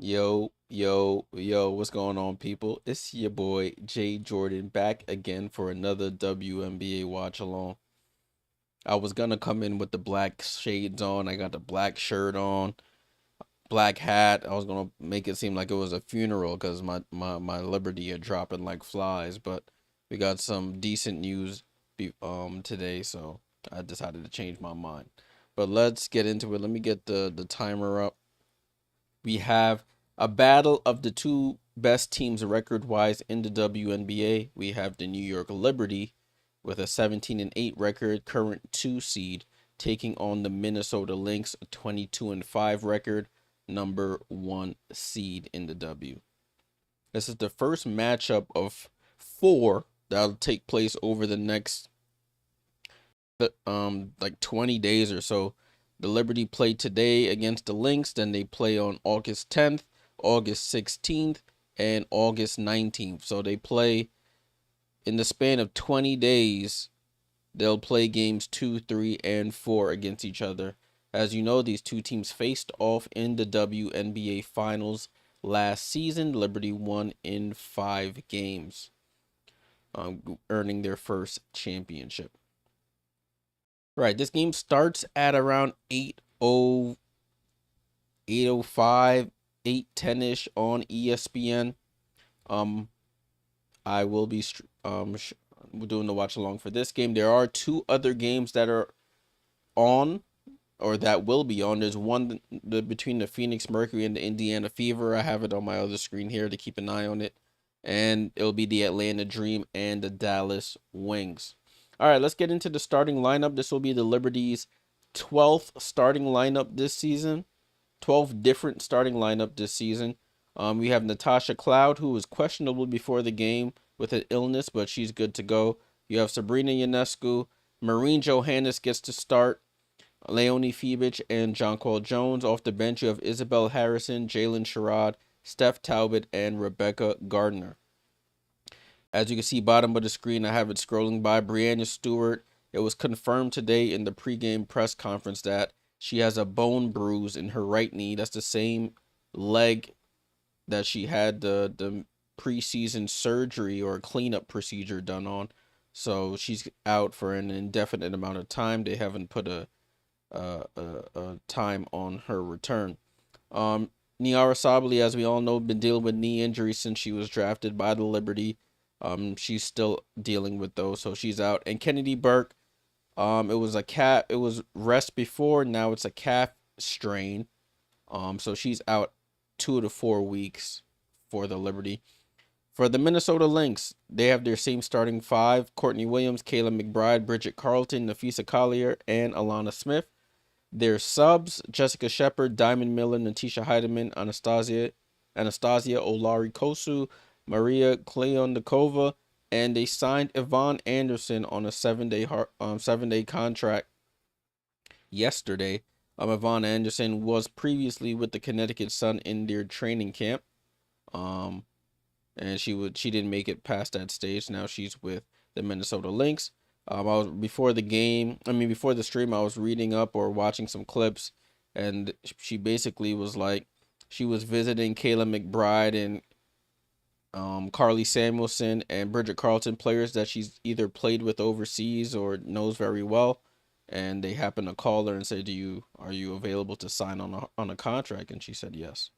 Yo, what's going on, people? It's your boy Jay Jordan back again for another WNBA watch along. I was gonna come in with the black shades on. I got the black shirt on, black hat. I was gonna make it seem like it was a funeral because my Liberty are dropping like flies. But we got some decent news today, so I decided to change my mind. But let's get into it. Let me get the timer up. We have a battle of the two best teams record-wise in the WNBA. We have the New York Liberty with a 17-8 record, current 2 seed, taking on the Minnesota Lynx, a 22-5 record, number 1 seed in the W. This is the first matchup of 4 that'll take place over the next like 20 days or so. The Liberty play today against the Lynx, then they play on August 10th, August 16th, and August 19th. So they play in the span of 20 days. They'll play games 2, 3, and 4 against each other. As you know, these two teams faced off in the WNBA Finals last season. Liberty won in 5 games, earning their first championship. Right, this game starts at around 8:05, 8:10ish on ESPN. I will be doing the watch along for this game. There are 2 other games that are on, or that will be on. There's one between the Phoenix Mercury and the Indiana Fever. I have it on my other screen here to keep an eye on it. And it'll be the Atlanta Dream and the Dallas Wings. All right, let's get into the starting lineup. This will be the Liberty's 12th starting lineup this season. 12 different starting lineup this season. We have Natasha Cloud, who was questionable before the game with an illness, but she's good to go. You have Sabrina Ionescu. Maureen Johannes gets to start. Leonie Fibich and Jonquel Jones. Off the bench, you have Isabel Harrison, Jalen Sherrod, Steph Talbot, and Rebecca Gardner. As you can see, bottom of the screen, I have it scrolling by. Breanna Stewart. It was confirmed today in the pregame press conference that she has a bone bruise in her right knee. That's the same leg that she had the preseason surgery or cleanup procedure done on. So she's out for an indefinite amount of time. They haven't put a time on her return. Nyara Sabally, as we all know, been dealing with knee injuries since she was drafted by the Liberty. She's still dealing with those, so she's out. And Kennedy Burke, it was rest before, now it's a calf strain. So she's out 2 to 4 weeks for the Liberty. For the Minnesota Lynx, they have their same starting 5: Courtney Williams, Kayla McBride, Bridget Carlton, Napheesa Collier, and Alana Smith. Their subs: Jessica Shepard, Diamond Miller, Natisha Heidemann, Anastasia Olari-Kosu, Maria Kleondakova, and they signed Yvonne Anderson on a 7-day contract yesterday. Yvonne Anderson was previously with the Connecticut Sun in their training camp. And she didn't make it past that stage. Now she's with the Minnesota Lynx. Before the stream, I was reading up or watching some clips, and she basically was like, she was visiting Kayla McBride and Carly Samuelson and Bridget Carlton, players that she's either played with overseas or knows very well, and they happened to call her and say, are you available to sign on a contract? And she said yes.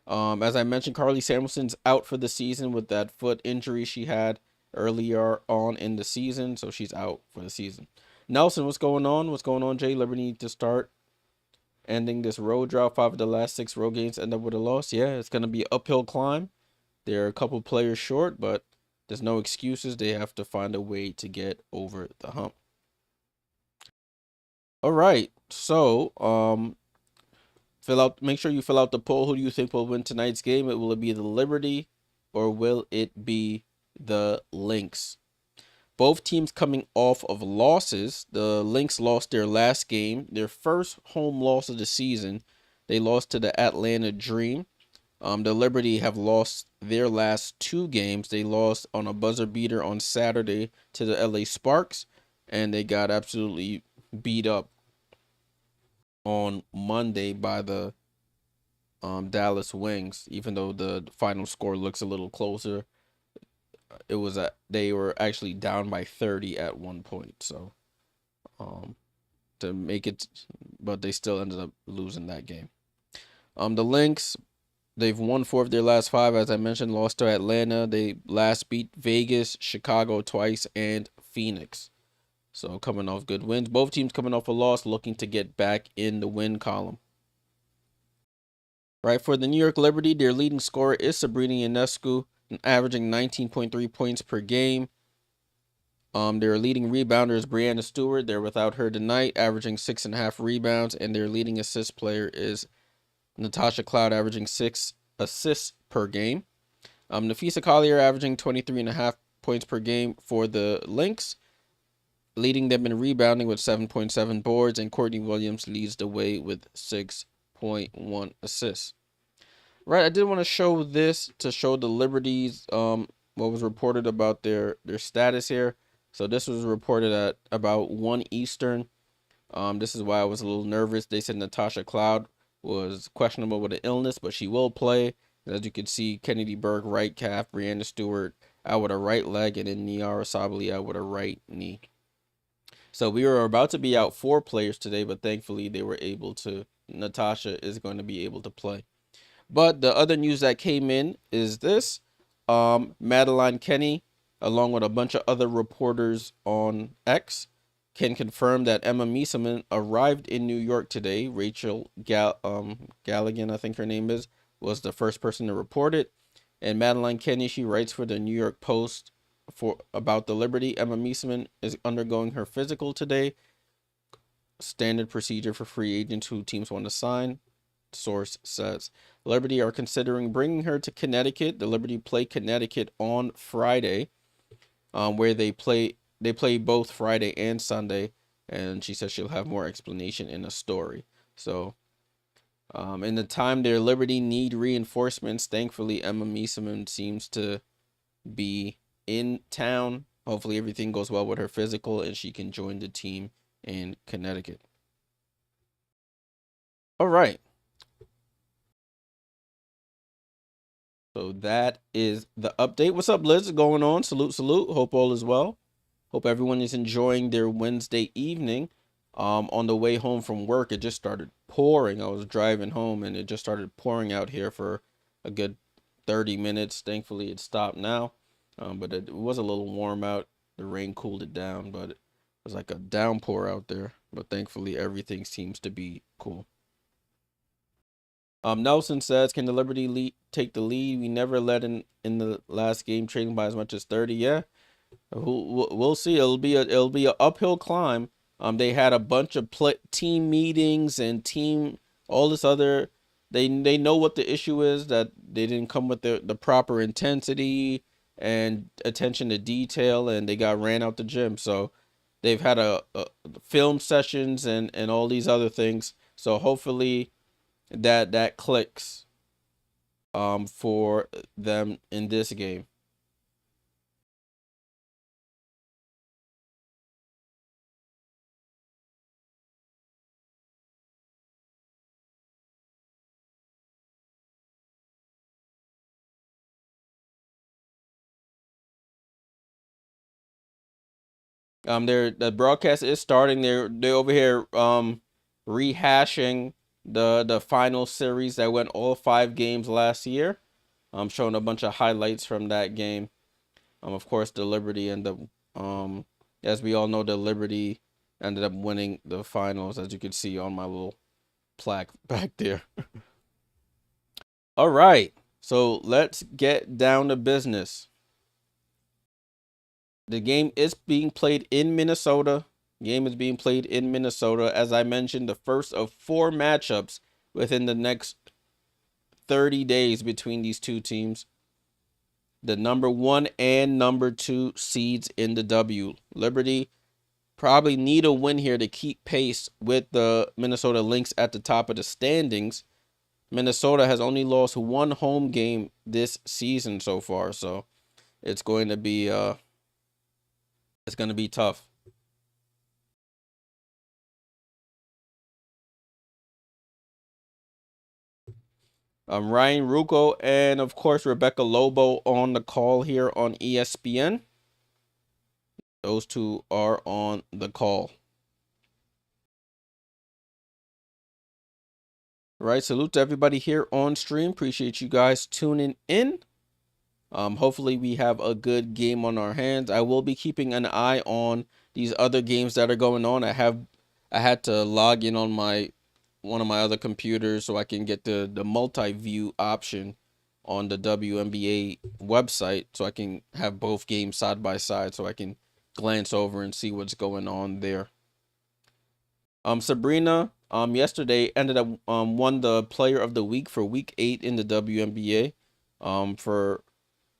As I mentioned, Carly Samuelson's out for the season with that foot injury she had earlier on in the season, so she's out for the season. Nelson, what's going on? What's going on, Jay? Liberty need to start ending this road drought. 5 of the last 6 road games end up with a loss. Yeah, it's going to be an uphill climb. They're a couple players short, but there's no excuses. They have to find a way to get over the hump. All right, so make sure you fill out the poll. Who do you think will win tonight's game? Will it be the Liberty or will it be the Lynx? Both teams coming off of losses. The Lynx lost their last game, their first home loss of the season. They lost to the Atlanta Dream. The Liberty have lost their last 2 games. They lost on a buzzer beater on Saturday to the LA Sparks, and they got absolutely beat up on Monday by the Dallas Wings, even though the final score looks a little closer. They were actually down by 30 at one point. So um, to make it, but they still ended up losing that game. The Lynx, they've won 4 of their last 5, as I mentioned. Lost to Atlanta. They last beat Vegas, Chicago twice, and Phoenix. So coming off good wins. Both teams coming off a loss, looking to get back in the win column. Right, for the New York Liberty, their leading scorer is Sabrina Ionescu, averaging 19.3 points per game. Their leading rebounder is Breanna Stewart. They're without her tonight, averaging 6.5 rebounds, and their leading assist player is Natasha Cloud, averaging 6 assists per game. Napheesa Collier averaging 23.5 points per game for the Lynx, leading them in rebounding with 7.7 boards, and Courtney Williams leads the way with 6.1 assists. Right, I did want to show this to show the Liberties what was reported about their status here. So this was reported at about 1 Eastern. This is why I was a little nervous. They said Natasha Cloud was questionable with an illness, but she will play. As you can see, Kennedy Burke, right calf, Breanna Stewart out with a right leg, and then Nyara Sabally out with a right knee. So we were about to be out 4 players today, but thankfully they were able to. Natasha is going to be able to play. But the other news that came in is this. Madeline Kenny, along with a bunch of other reporters on X, can confirm that Emma Meeseman arrived in New York today. Rachel Galligan, I think her name is, was the first person to report it. And Madeline Kenny, she writes for the New York Post about the Liberty. Emma Meeseman is undergoing her physical today. Standard procedure for free agents who teams want to sign. Source says Liberty are considering bringing her to Connecticut. The Liberty play Connecticut on Friday, where they play both Friday and Sunday, and she says she'll have more explanation in a story. So in the time their Liberty need reinforcements, thankfully Emma Meeseman seems to be in town. Hopefully everything goes well with her physical and she can join the team in Connecticut. All right. So that is the update. What's up, Liz? What's going on? Salute, salute. Hope all is well. Hope everyone is enjoying their Wednesday evening. On the way home from work, it just started pouring. I was driving home and it just started pouring out here for a good 30 minutes. Thankfully, it stopped now. But it was a little warm out. The rain cooled it down, but it was like a downpour out there. But thankfully, everything seems to be cool. Nelson says, can the Liberty take the lead? We never led in the last game, trading by as much as 30. Yeah, we'll see. It'll be a uphill climb. They had a bunch of team meetings and all this other. They know what the issue is, that they didn't come with the proper intensity and attention to detail, and they got ran out the gym. So they've had a film sessions and all these other things. So hopefully that clicks for them in this game. The broadcast is starting. They're over here rehashing the final series that went all 5 games last year. Showing a bunch of highlights from that game. Of course, the Liberty and as we all know, the Liberty ended up winning the finals, as you can see on my little plaque back there. All right, so let's get down to business. The game is being played in Minnesota. Game is being played in Minnesota. As I mentioned, the first of 4 matchups within the next 30 days between these two teams. The number 1 and number 2 seeds in the W. Liberty probably need a win here to keep pace with the Minnesota Lynx at the top of the standings. Minnesota has only lost 1 home game this season so far, so it's going to be tough. Ryan Rucco and, of course, Rebecca Lobo on the call here on ESPN. Those two are on the call. All right, salute to everybody here on stream. Appreciate you guys tuning in. Hopefully we have a good game on our hands. I will be keeping an eye on these other games that are going on. I had to log in on one of my other computers so I can get the multi-view option on the WNBA website, so I can have both games side by side so I can glance over and see what's going on there. Sabrina yesterday ended up won the player of the week for week 8 in the WNBA for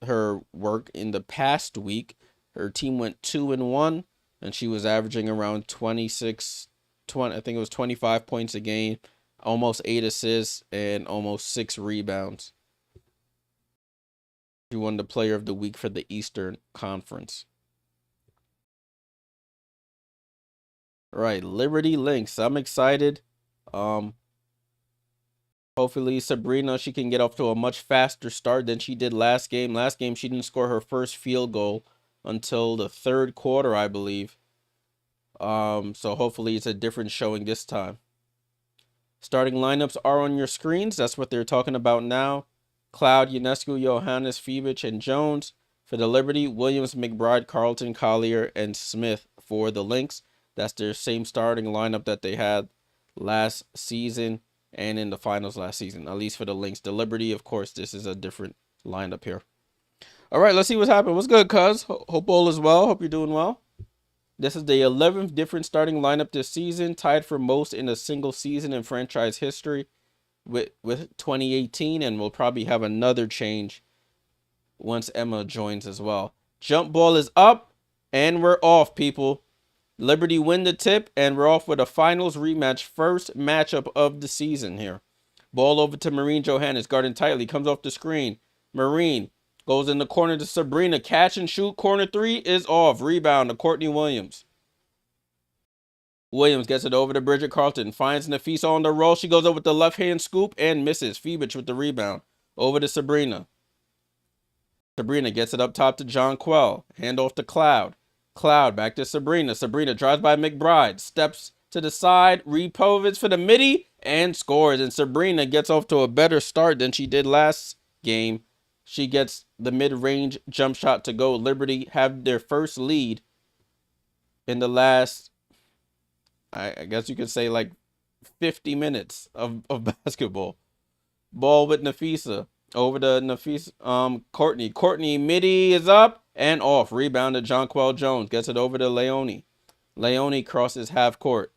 her work in the past week. Her team went 2-1 and she was averaging around 20, I think it was 25 points a game, almost 8 assists and almost 6 rebounds. She won the player of the week for the Eastern Conference. Right, Liberty Lynx. I'm excited. Hopefully Sabrina, she can get off to a much faster start than she did last game. Last game, she didn't score her first field goal until the third quarter, I believe. So hopefully it's a different showing this time. Starting lineups are on your screens. That's what they're talking about now. Cloud, Ionescu, Johannes, Fiebich, and Jones for the Liberty. Williams, McBride, Carlton, Collier, and Smith for the Lynx. That's their same starting lineup that they had last season and in the finals last season, at least for the Lynx. The Liberty, of course, this is a different lineup here. All right, let's see what's happening. What's good, cuz? Hope all is well. Hope you're doing well. This is the 11th different starting lineup this season, tied for most in a single season in franchise history with 2018, and we'll probably have another change once Emma joins as well. Jump ball is up, and we're off, people. Liberty win the tip, and we're off with a finals rematch, first matchup of the season here. Ball over to Marine Johannes, guarding tightly, comes off the screen. Marine goes in the corner to Sabrina, catch and shoot, corner 3 is off. Rebound to Courtney Williams. Williams gets it over to Bridget Carlton, finds Napheesa on the roll. She goes over with the left-hand scoop and misses. Fiebich with the rebound. Over to Sabrina. Sabrina gets it up top to John Quell. Hand off to Cloud. Cloud back to Sabrina. Sabrina drives by McBride. Steps to the side. Repovits for the midi and scores. And Sabrina gets off to a better start than she did last game. She gets the mid-range jump shot to go. Liberty have their first lead in the last, I guess you could say, like 50 minutes of basketball. Ball with Napheesa. Over to Napheesa, Courtney. Courtney midi is up and off. Rebound to Jonquel Jones. Gets it over to Leone. Leone crosses half court.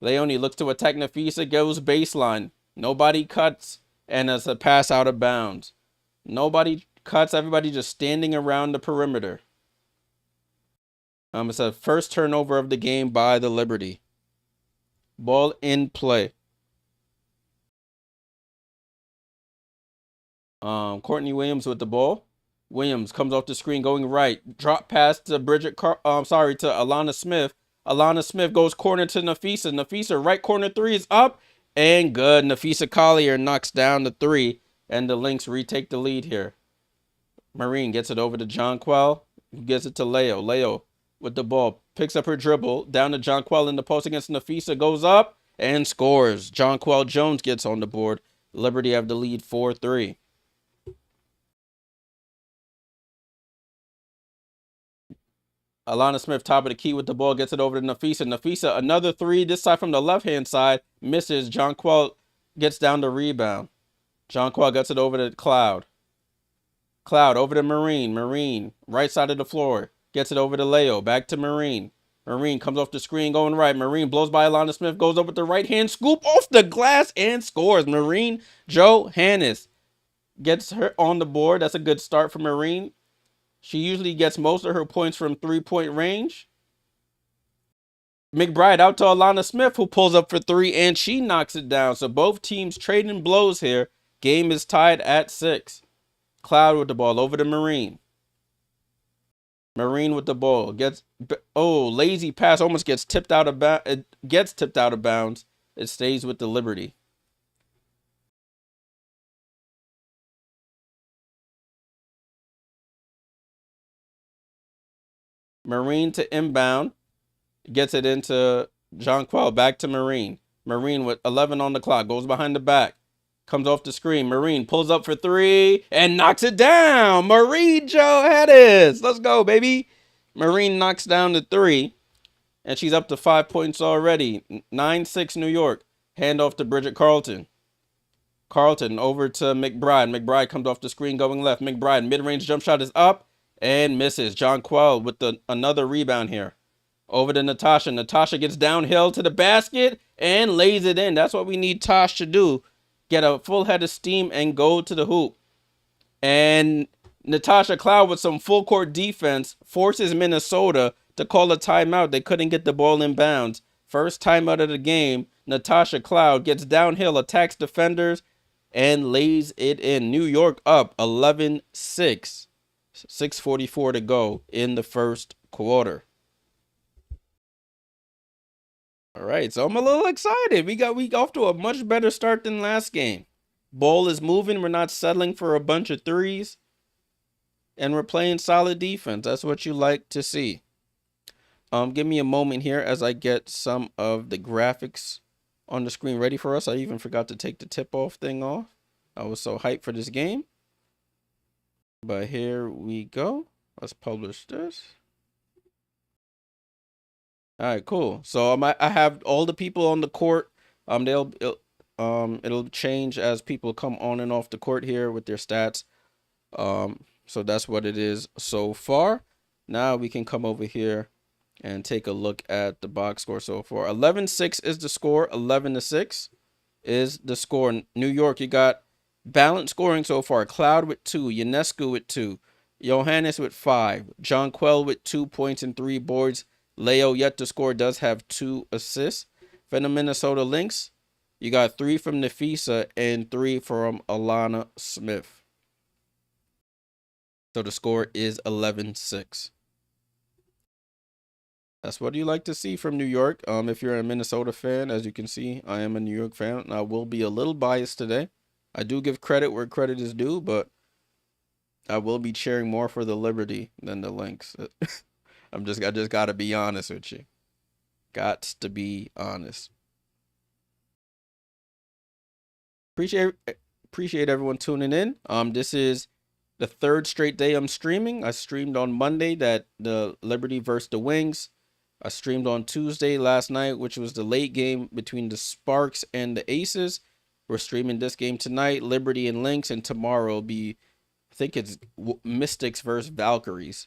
Leone looks to attack Napheesa. Goes baseline. Nobody cuts. And it's a pass out of bounds. Nobody cuts. Everybody just standing around the perimeter. It's a first turnover of the game by the Liberty. Ball in play. Courtney Williams with the ball. Williams comes off the screen going right. Drop pass to to Alana Smith. Alana Smith goes corner to Napheesa. Napheesa right corner 3 is up and good. Napheesa Collier knocks down the 3 and the Lynx retake the lead here. Marine gets it over to Jonquel. Gets it to Leo. Leo with the ball. Picks up her dribble. Down to Jonquel in the post against Napheesa. Goes up and scores. Jonquel Jones gets on the board. Liberty have the lead 4-3. Alana Smith, top of the key with the ball, gets it over to Napheesa. Napheesa, another 3, this side from the left-hand side, misses. Jonquel gets down the rebound. Jonquel gets it over to Cloud. Cloud over to Marine. Marine, right side of the floor, gets it over to Leo. Back to Marine. Marine comes off the screen going right. Marine blows by Alana Smith, goes over with the right-hand scoop off the glass and scores. Marine Johannes gets her on the board. That's a good start for Marine. She usually gets most of her points from 3-point range. McBride out to Alana Smith, who pulls up for 3, and she knocks it down. So both teams trading blows here. Game is tied at 6. Cloud with the ball over to Marine. Marine with the ball. Lazy pass. Almost gets tipped out of bounds. It gets tipped out of bounds. It stays with the Liberty. Marine to inbound. Gets it into Jonquel. Back to Marine. Marine with 11 on the clock. Goes behind the back. Comes off the screen. Marine pulls up for three and knocks it down. Marie Jo Hedges. Let's go, baby. Marine knocks down the three. And she's up to 5 points already. 9-6 New York. Hand off to Bridget Carlton. Carlton over to McBride. McBride comes off the screen going left. McBride mid-range jump shot is up and misses. Jonquel with another rebound here. Over to Natasha. Natasha gets downhill to the basket and lays it in. That's what we need Tosh to do. Get a full head of steam and go to the hoop. And Natasha Cloud with some full court defense forces Minnesota to call a timeout. They couldn't get the ball in bounds. First timeout of the game. Natasha Cloud gets downhill, attacks defenders, and lays it in. New York up 11-6. 6:44 to go in the first quarter. All right, so I'm a little excited. We off to a much better start than last game. Ball is moving. We're not settling for a bunch of threes. And we're playing solid defense. That's what you like to see. Give me a moment here as I get some of the graphics on the screen ready for us. I even forgot to take the tip-off thing off. I was so hyped for this game. But here we go. Let's publish this. All right, cool. So I have all the people on the court. It'll change as people come on and off the court here with their stats. So that's what it is so far. Now we can come over here and take a look at the box score so far. 11-6 is the score. 11-6 is the score. New York, you got balanced scoring so far. Cloud with 2, Ionescu with 2, Johannes with 5, Jonquel with 2 points and 3 boards. Leo yet to score, does have 2 assists. For the Minnesota Lynx, you got 3 from Napheesa and 3 from Alana Smith. So the score is 11-6. That's what you like to see from New York. If you're a Minnesota fan, as you can see, I am a New York fan. I will be a little biased today. I do give credit where credit is due, but I will be cheering more for the Liberty than the Lynx. I just gotta be honest with you. Got to be honest. Appreciate everyone tuning in. This is the 3rd straight day I'm streaming. I streamed on Monday that the Liberty versus the Wings. I streamed on Tuesday last night, which was the late game between the Sparks and the Aces. We're streaming this game tonight, Liberty and Lynx, and tomorrow will be, I think it's Mystics versus Valkyries.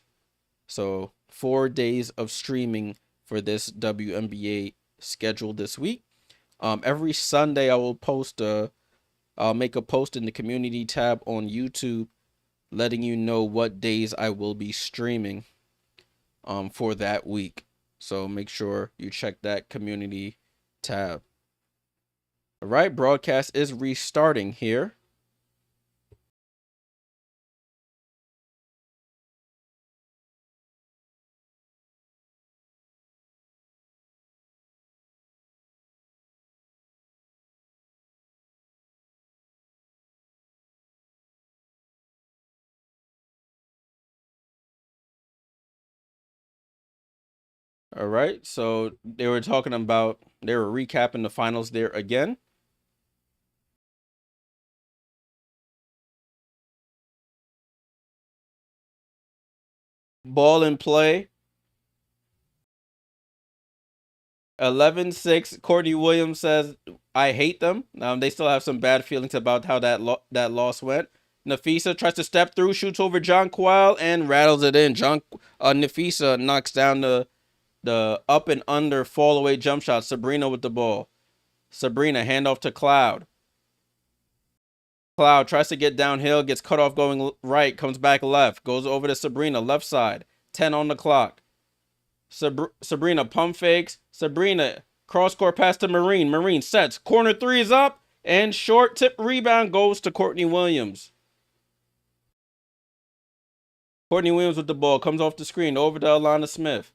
So 4 days of streaming for this WNBA schedule this week. Every Sunday I will I'll make a post in the community tab on YouTube letting you know what days I will be streaming for that week. So make sure you check that community tab. All right, broadcast is restarting here. All right, so they were recapping the finals there again. Ball in play. 11-6. Courtney Williams says, I hate them. They still have some bad feelings about how that loss went. Napheesa tries to step through, shoots over Jonquel, and rattles it in. Napheesa knocks down the up and under fall away jump shot. Sabrina with the ball. Sabrina, handoff to Cloud. Cloud tries to get downhill, gets cut off going right, comes back left, goes over to Sabrina, left side. 10 on the clock. Sabrina pump fakes. Sabrina cross court pass to Marine. Marine sets. Corner 3 is up, and short tip rebound goes to Courtney Williams. Courtney Williams with the ball, comes off the screen, over to Alana Smith.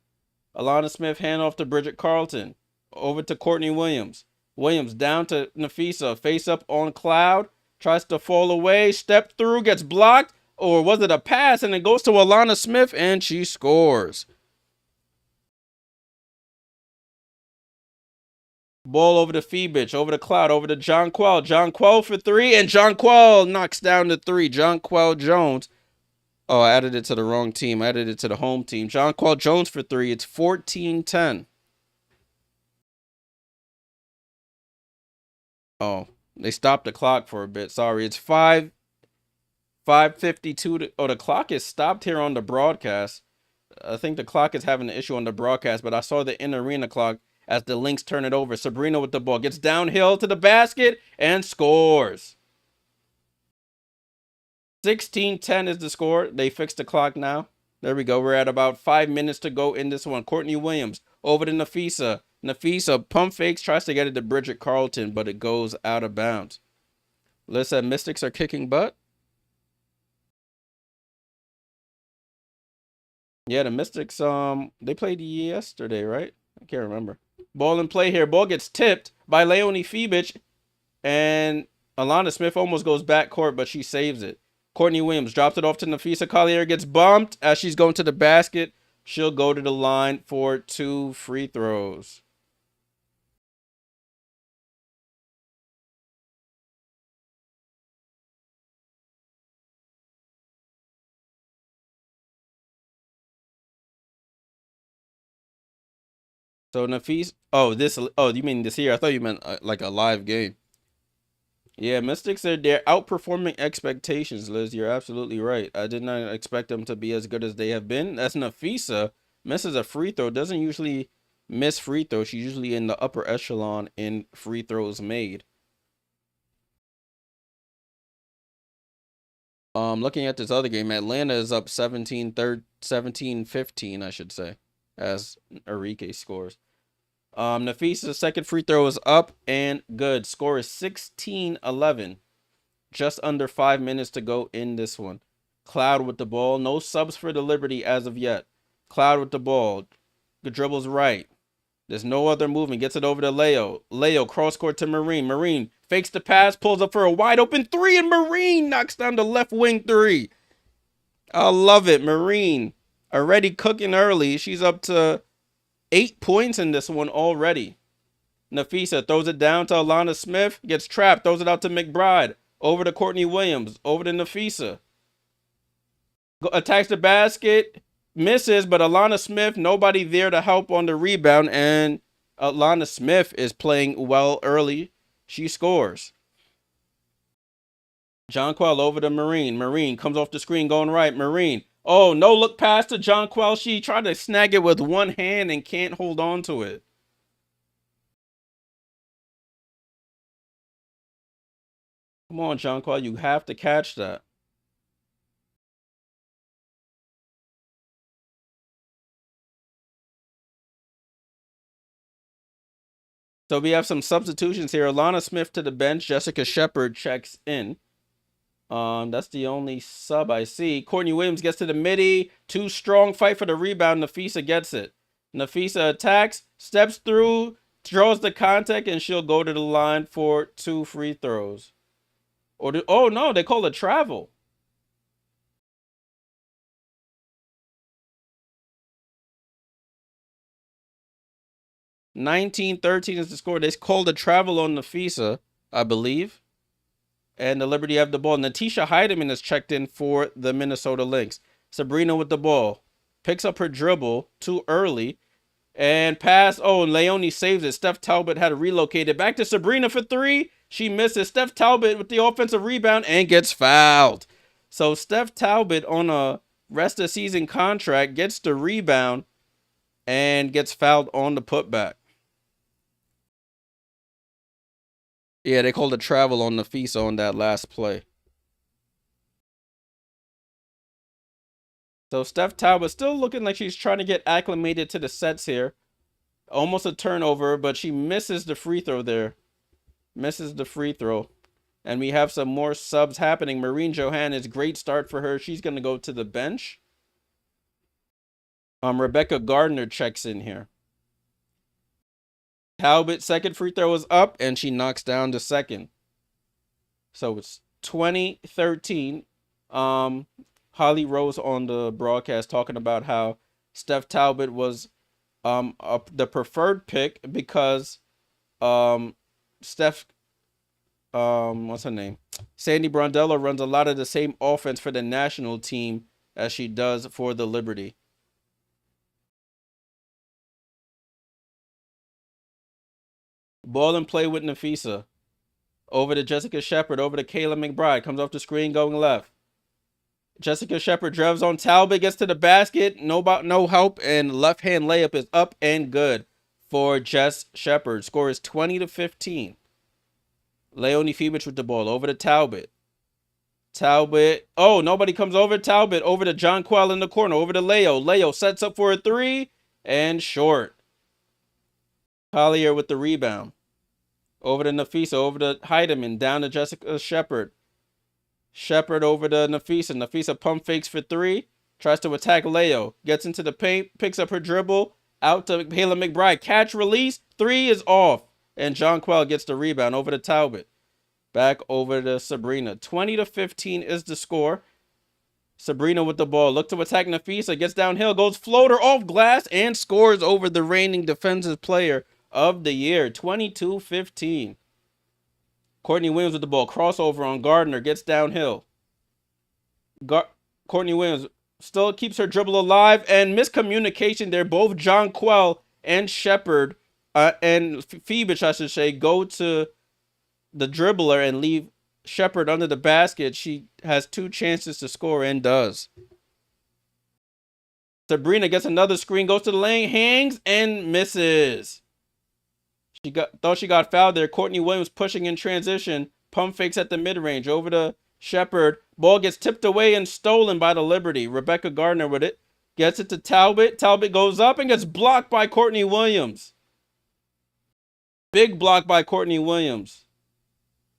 Alana Smith hand off to Bridget Carlton. Over to Courtney Williams. Williams down to Napheesa. Face up on Cloud. Tries to fall away. Step through. Gets blocked. Or was it a pass? And it goes to Alana Smith. And she scores. Ball over to Phoebich, over to Cloud, over to Jonquel. Jonquel for three, and Jonquel knocks down the three. Jonquel Jones. Oh, I added it to the wrong team. I added it to the home team. Jonquel Jones for three. It's 14-10. Oh, they stopped the clock for a bit. Sorry, it's 5:52. Oh, the clock is stopped here on the broadcast. I think the clock is having an issue on the broadcast, but I saw the in-arena clock as the Lynx turn it over. Sabrina with the ball. Gets downhill to the basket and scores. 16-10 is the score. They fixed the clock now. There we go. We're at about 5 minutes to go in this one. Courtney Williams over to Napheesa. Napheesa pump fakes, tries to get it to Bridget Carlton, but it goes out of bounds. Liz said Mystics are kicking butt. Yeah, the Mystics, they played yesterday, right? I can't remember. Ball in play here. Ball gets tipped by Leonie Phoebich, and Alana Smith almost goes backcourt, but she saves it. Courtney Williams drops it off to Napheesa Collier, gets bumped as she's going to the basket. She'll go to the line for 2 free throws. So Napheesa, you mean this year? I thought you meant like a live game. Yeah, Mystics they're outperforming expectations, Liz. You're absolutely right. I did not expect them to be as good as they have been. That's Napheesa. Misses a free throw. Doesn't usually miss free throws. She's usually in the upper echelon in free throws made. Looking at this other game, Atlanta is up 17-15, I should say, as Enrique scores. Napheesa's second free throw is up and good. Score is 16-11. Just under 5 minutes to go in this one. Cloud with the ball. No subs for the Liberty as of yet. Cloud with the ball. The dribble's right. There's no other movement. Gets it over to Leo. Leo cross court to Marine. Marine fakes the pass, pulls up for a wide open three, and Marine knocks down the left wing three. I love it. Marine already cooking early. She's up to 8 points in this one already. Napheesa throws it down to Alana Smith. Gets trapped. Throws it out to McBride. Over to Courtney Williams. Over to Napheesa. Attacks the basket. Misses, but Alana Smith, nobody there to help on the rebound. And Alana Smith is playing well early. She scores. Jonquel over to Marine. Marine comes off the screen going right. Marine. Oh, no look pass to Jonquel. She tried to snag it with one hand and can't hold on to it. Come on, Jonquel. You have to catch that. So we have some substitutions here. Alana Smith to the bench. Jessica Shepard checks in. That's the only sub I see. Courtney Williams gets to the midi. Too strong fight for the rebound. Napheesa gets it. Napheesa attacks, steps through, draws the contact, and she'll go to the line for 2 free throws. Oh no, they call it travel. 19-13 is the score. They called a travel on Napheesa, I believe. And the Liberty have the ball. Natisha Heidemann is checked in for the Minnesota Lynx. Sabrina with the ball. Picks up her dribble too early. And pass. Oh, Leonie saves it. Steph Talbot had to relocate it. Back to Sabrina for 3. She misses. Steph Talbot with the offensive rebound and gets fouled. So Steph Talbot on a rest of season contract gets the rebound and gets fouled on the putback. Yeah, they called a travel on Napheesa on that last play. So Steph Talbot still looking like she's trying to get acclimated to the sets here. Almost a turnover, but she misses the free throw there. Misses the free throw. And we have some more subs happening. Marine Johannes, great start for her. She's going to go to the bench. Rebecca Gardner checks in here. Talbot, second free throw is up, and she knocks down the second. So it's 20-13. Holly Rose on the broadcast talking about how Steph Talbot was the preferred pick because Steph, what's her name? Sandy Brondello runs a lot of the same offense for the national team as she does for the Liberty. Ball and play with Napheesa. Over to Jessica Shepard. Over to Kayla McBride. Comes off the screen going left. Jessica Shepard drives on Talbot. Gets to the basket. No help. And left hand layup is up and good for Jess Shepard. Score is 20-15. Leonie Fibich with the ball. Over to Talbot. Talbot. Oh, nobody comes over. Talbot over to John Quell in the corner. Over to Leo. Leo sets up for a three. And short. Collier with the rebound. Over to Napheesa. Over to Heidemann. Down to Jessica Shepard. Shepard over to Napheesa. Napheesa pump fakes for three. Tries to attack Leo. Gets into the paint. Picks up her dribble. Out to Kayla McBride. Catch, release. Three is off. And John Quell gets the rebound. Over to Talbot. Back over to Sabrina. 20-15 is the score. Sabrina with the ball. Look to attack Napheesa. Gets downhill. Goes floater off glass. And scores over the reigning defensive player of the year. 22-15. Courtney Williams with the ball. Crossover on Gardner. Gets downhill. Courtney Williams still keeps her dribble alive. And miscommunication there. Both John Quell and Shepard, and Fibich, I should say, go to the dribbler and leave Shepard under the basket. She has two chances to score and does. Sabrina gets another screen. Goes to the lane. Hangs and misses. Thought she got fouled there. Courtney Williams pushing in transition. Pump fakes at the mid-range. Over to Shepard. Ball gets tipped away and stolen by the Liberty. Rebecca Gardner with it. Gets it to Talbot. Talbot goes up and gets blocked by Courtney Williams. Big block by Courtney Williams.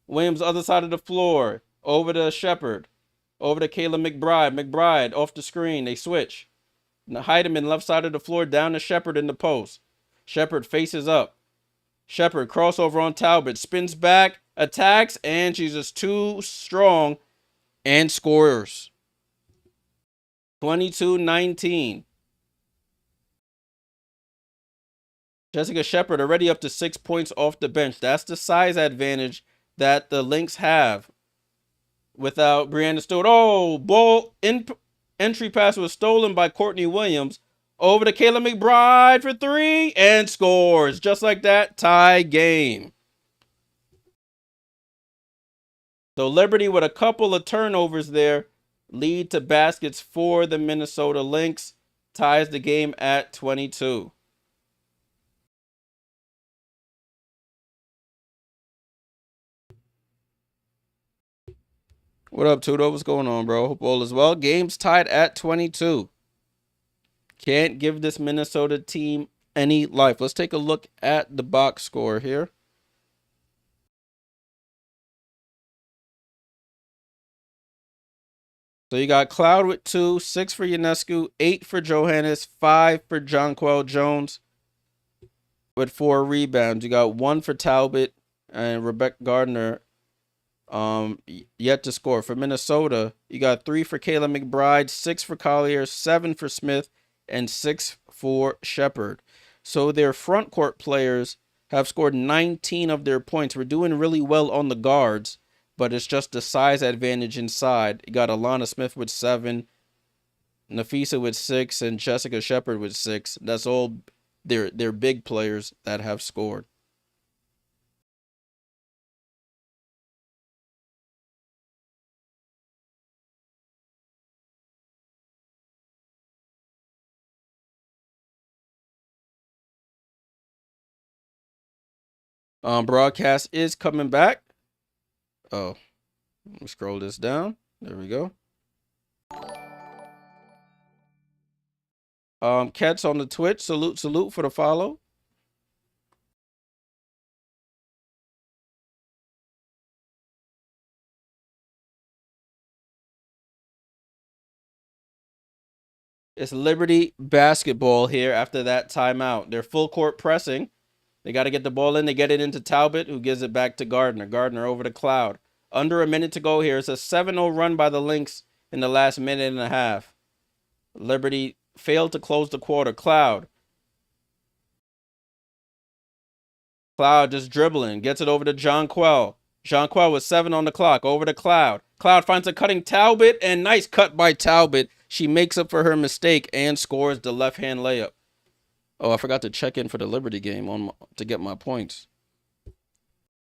Williams other side of the floor. Over to Shepard. Over to Kayla McBride. McBride off the screen. They switch. Heidemann left side of the floor. Down to Shepard in the post. Shepard faces up. Shepard crossover on Talbot. Spins back. Attacks. And she's just too strong. And scores. 22-19. Jessica Shepard already up to 6 points off the bench. That's the size advantage that the Lynx have without Breanna Stewart. Oh, ball entry pass was stolen by Courtney Williams. Over to Kayla McBride for three and scores. Just like that, tie game. So Liberty with a couple of turnovers there lead to baskets for the Minnesota Lynx. Ties the game at 22. What up, Tudo? What's going on, bro? Hope all is well. Game's tied at 22. Can't give this Minnesota team any life. Let's take a look at the box score here. So you got Cloud with 2, 6 for Ionescu, 8 for Johannes, 5 for Jonquel Jones with 4 rebounds. You got 1 for Talbot and Rebecca Gardner yet to score. For Minnesota, you got 3 for Kayla McBride, 6 for Collier, 7 for Smith, and 6 for Shepard. So their front court players have scored 19 of their points. We're doing really well on the guards, but it's just the size advantage inside. You got Alana Smith with 7, Napheesa with 6, and Jessica Shepard with 6. That's all they're big players that have scored. Broadcast is coming back. Oh, let me scroll this down. There we go. Cats on the Twitch, salute for the follow. It's Liberty basketball here after that timeout. They're full court pressing. They got to get the ball in. They get it into Talbot, who gives it back to Gardner. Gardner over to Cloud. Under a minute to go here. It's a 7-0 run by the Lynx in the last minute and a half. Liberty failed to close the quarter. Cloud Cloud just dribbling. Gets it over to Jonquel. Jonquel with 7 on the clock. Over to Cloud. Cloud finds a cutting Talbot, and nice cut by Talbot. She makes up for her mistake and scores the left-hand layup. Oh, I forgot to check in for the Liberty game to get my points.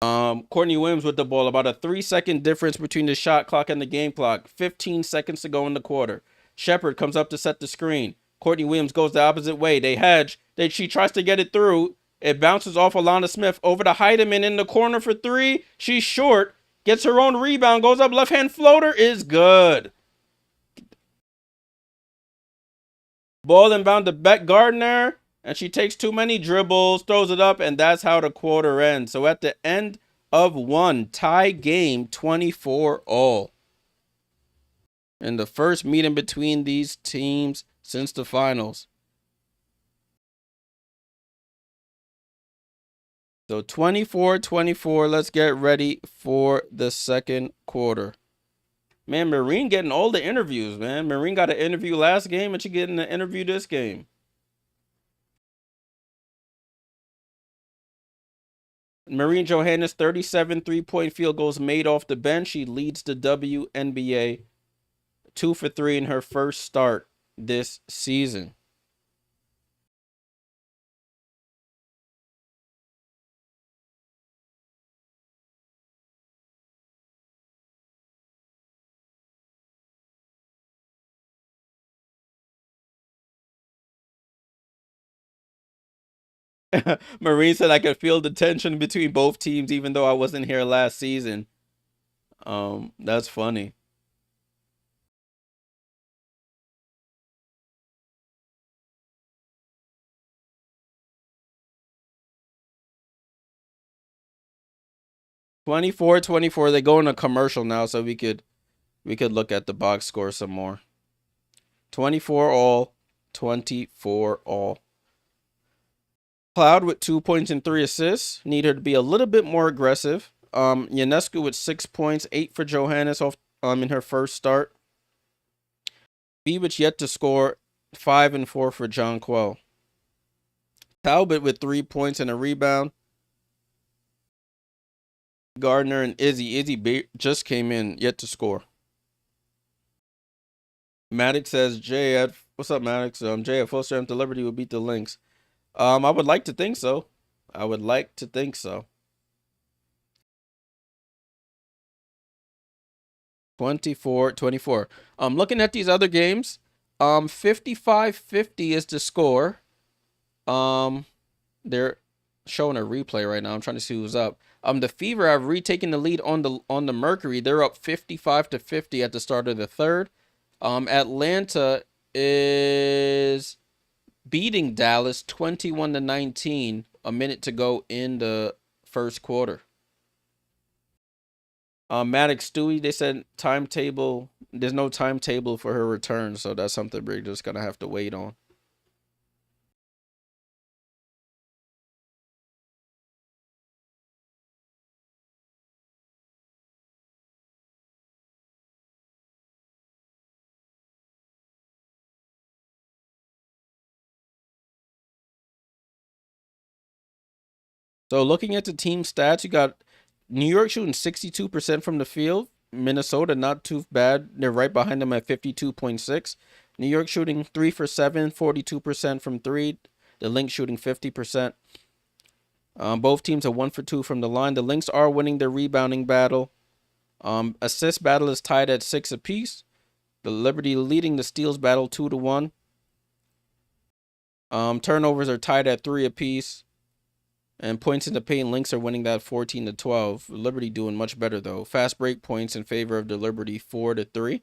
Courtney Williams with the ball. About a 3-second difference between the shot clock and the game clock. 15 seconds to go in the quarter. Shepard comes up to set the screen. Courtney Williams goes the opposite way. They hedge. She tries to get it through. It bounces off Alana Smith over to Heidemann in the corner for 3. She's short. Gets her own rebound. Goes up. Left-hand floater is good. Ball inbound to Beck Gardner. And she takes too many dribbles, throws it up, and that's how the quarter ends. So at the end of 1, tie game, 24-all. In the first meeting between these teams since the finals. So 24-24, let's get ready for the second quarter. Man, Marine getting all the interviews, man. Marine got an interview last game, and she getting an interview this game. Marine Johannes, 37 3-point field goals made off the bench. She leads the WNBA 2 for 3 in her first start this season. Marine said I could feel the tension between both teams even though I wasn't here last season. That's funny. (24-24). They go in a commercial now, so we could look at the box score some more. 24-all, 24-all. Cloud with 2 points and 3 assists. Need her to be a little bit more aggressive. Ionescu with 6 points, 8 for Johannes off in her first start. Beavich yet to score, 5 and 4 for Jonquel. Talbot with 3 points and a rebound. Gardner and Izzy. Izzy just came in, yet to score. Maddox says, what's up, Maddox? Jay at full strength, the Liberty will beat the Lynx. I would like to think so. 24-24. Looking at these other games, 55-50 is the score. They're showing a replay right now. I'm trying to see who's up. The Fever have retaken the lead on the Mercury. They're up 55-50 at the start of the third. Atlanta is beating Dallas 21-19. A minute to go in the first quarter. Maddox Stewie, they said timetable. There's no timetable for her return, so that's something we're just gonna have to wait on. So looking at the team stats, you got New York shooting 62% from the field. Minnesota, not too bad. They're right behind them at 52.6. New York shooting 3 for 7, 42% from 3. The Lynx shooting 50%. Both teams are 1 for 2 from the line. The Lynx are winning their rebounding battle. Assist battle is tied at 6 apiece. The Liberty leading the steals battle 2-1. Turnovers are tied at 3 apiece. And points in the paint, Lynx are winning that 14-12. Liberty doing much better, though. Fast break points in favor of the Liberty, 4-3.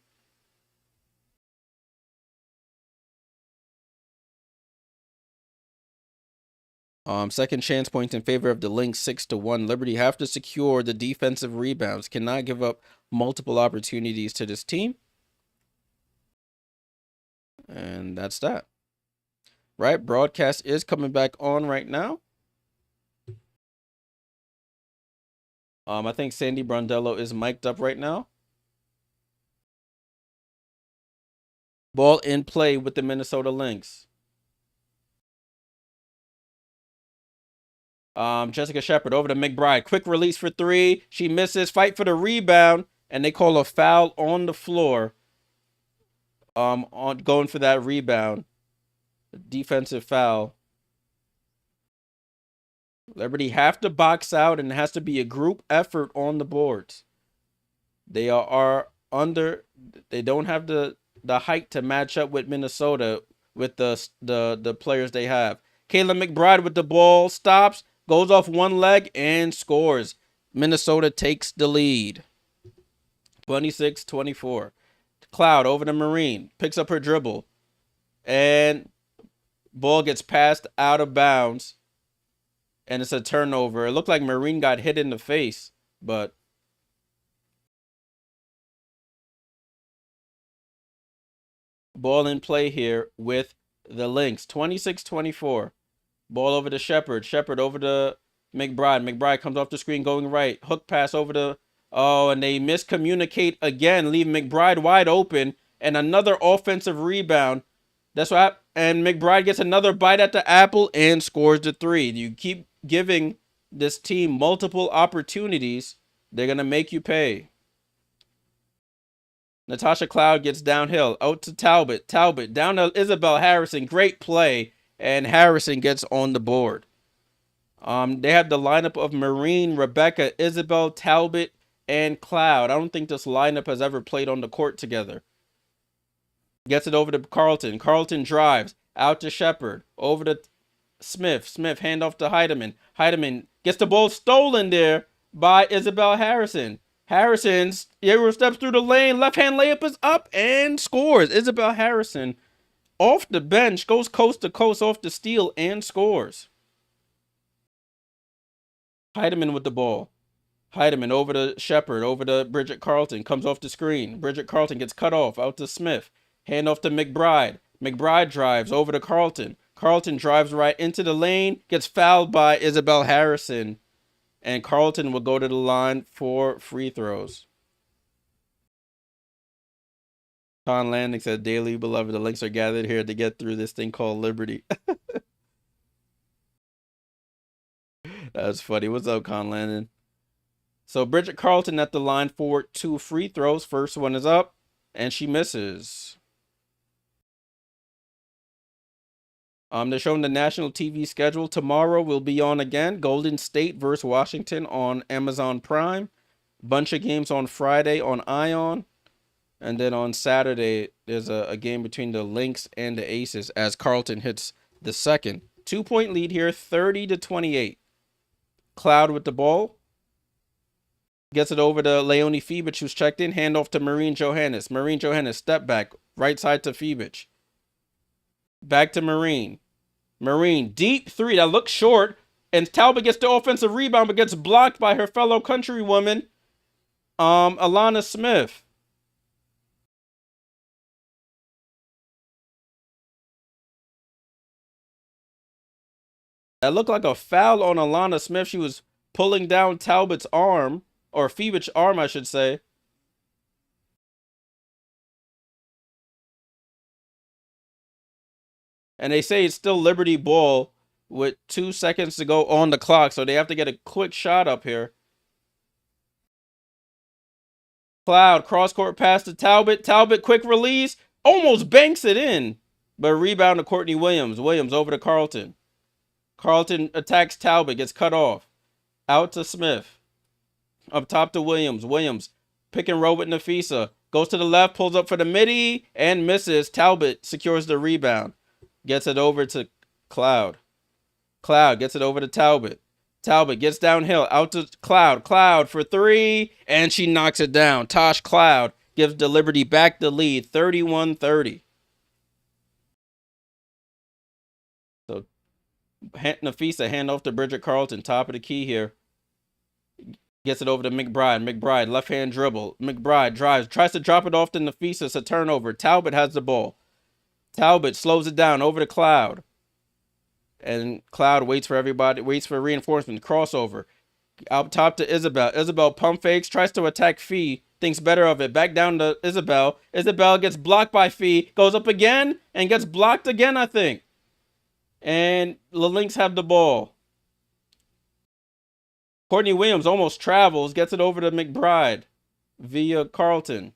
Second chance points in favor of the Lynx, 6-1. Liberty have to secure the defensive rebounds. Cannot give up multiple opportunities to this team. And that's that. Right, broadcast is coming back on right now. I think Sandy Brondello is mic'd up right now. Ball in play with the Minnesota Lynx. Jessica Shepard over to McBride. Quick release for three. She misses. Fight for the rebound. And they call a foul on the floor. On going for that rebound. Defensive foul. Liberty have to box out, and it has to be a group effort on the boards. They are under. They don't have the height to match up with Minnesota with the players they have. Kayla McBride with the ball, stops, goes off one leg, and scores. Minnesota takes the lead. 26-24. Cloud over to Marine, picks up her dribble, and ball gets passed out of bounds, and it's a turnover. It looked like Marine got hit in the face, but ball in play here with the Lynx. 26-24. Ball over to Shepard. Shepard over to McBride. McBride comes off the screen going right. Hook pass over to... Oh, and they miscommunicate again, leave McBride wide open, and another offensive rebound. That's what and McBride gets another bite at the apple and scores the three. You keep giving this team multiple opportunities, they're going to make you pay. Natasha Cloud gets downhill, out to Talbot. Talbot down to Isabel Harrison. Great play, and Harrison gets on the board. They have the lineup of Marine, Rebecca, Isabel, Talbot, and Cloud. I don't think this lineup has ever played on the court together. Gets it over to Carlton. Carlton drives out to Shepard. Over to Smith. Smith hand off to Heidemann. Heidemann gets the ball stolen there by Isabel Harrison. Harrison steps through the lane. Left hand layup is up and scores. Isabel Harrison off the bench goes coast to coast off the steal and scores. Heidemann with the ball. Heidemann over to Shepard, over to Bridget Carlton, comes off the screen. Bridget Carlton gets cut off, out to Smith. Hand off to McBride. McBride drives over to Carlton. Carlton drives right into the lane, gets fouled by Isabel Harrison, and Carlton will go to the line for free throws. Con Landing said, "Daily beloved, the Lynx are gathered here to get through this thing called Liberty." That's funny. What's up, Con Landon? So Bridget Carlton at the line for two free throws. First one is up, and she misses. They're showing the national TV schedule. Tomorrow will be on again. Golden State versus Washington on Amazon Prime. Bunch of games on Friday on Ion. And then on Saturday, there's a game between the Lynx and the Aces as Carlton hits the second. 2-point lead here, 30-28. Cloud with the ball. Gets it over to Leonie Fibich, who's checked in. Hand off to Marine Johannes. Marine Johannes, step back. Right side to Fibich. Back to Marine. Marine, deep three. That looks short. And Talbot gets the offensive rebound, but gets blocked by her fellow countrywoman, Alana Smith. That looked like a foul on Alana Smith. She was pulling down Talbot's arm, or Fibich's arm, I should say. And they say it's still Liberty ball with 2 seconds to go on the clock, so they have to get a quick shot up here. Cloud, cross-court pass to Talbot. Talbot, quick release. Almost banks it in. But rebound to Courtney Williams. Williams over to Carlton. Carlton attacks Talbot, gets cut off. Out to Smith. Up top to Williams. Williams, pick and roll with Napheesa. Goes to the left, pulls up for the midi, and misses. Talbot secures the rebound. Gets it over to Cloud. Cloud gets it over to Talbot. Talbot gets downhill, out to Cloud. Cloud for three, and she knocks it down. Tosh Cloud gives the Liberty back the lead, 31-30. So Napheesa hand off to Bridget Carlton, top of the key here. Gets it over to McBride. McBride, left-hand dribble. McBride drives, tries to drop it off to Napheesa. It's a turnover. Talbot has the ball. Talbot slows it down over to Cloud. And Cloud waits for everybody, waits for reinforcement. Crossover. Out top to Isabel. Isabel pump fakes, tries to attack Fee. Thinks better of it. Back down to Isabel. Isabel gets blocked by Fee. Goes up again and gets blocked again, I think. And the Lynx have the ball. Courtney Williams almost travels, gets it over to McBride via Carlton.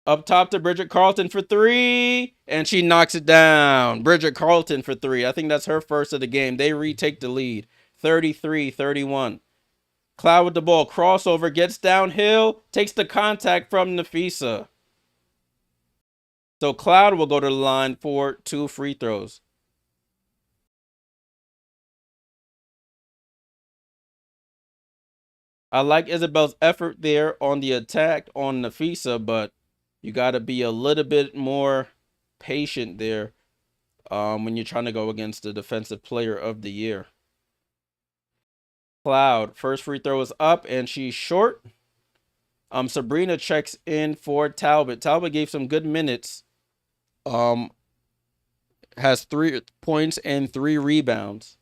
Up top to Bridget Carlton for three, and she knocks it down. Bridget Carlton for three. I think that's her first of the game. They retake the lead, 33-31. Cloud with the ball, crossover, gets downhill, takes the contact from Napheesa. So Cloud will go to the line for 2 free throws. I like Isabel's effort there on the attack on Napheesa, but you got to be a little bit more patient there when you're trying to go against the defensive player of the year. Cloud, first free throw is up, and she's short. Sabrina checks in for Talbot. Talbot gave some good minutes. Has 3 points and 3 rebounds.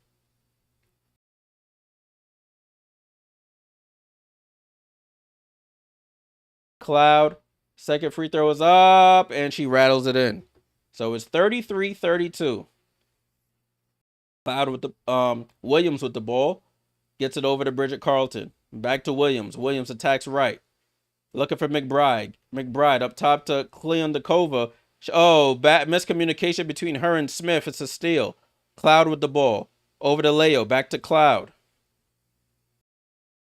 Cloud, second free throw is up, and she rattles it in. So it's 33-32. Cloud with the Williams with the ball. Gets it over to Bridget Carlton. Back to Williams. Williams attacks right. Looking for McBride. McBride up top to Kleondakova. Oh, bad miscommunication between her and Smith. It's a steal. Cloud with the ball. Over to Leo. Back to Cloud.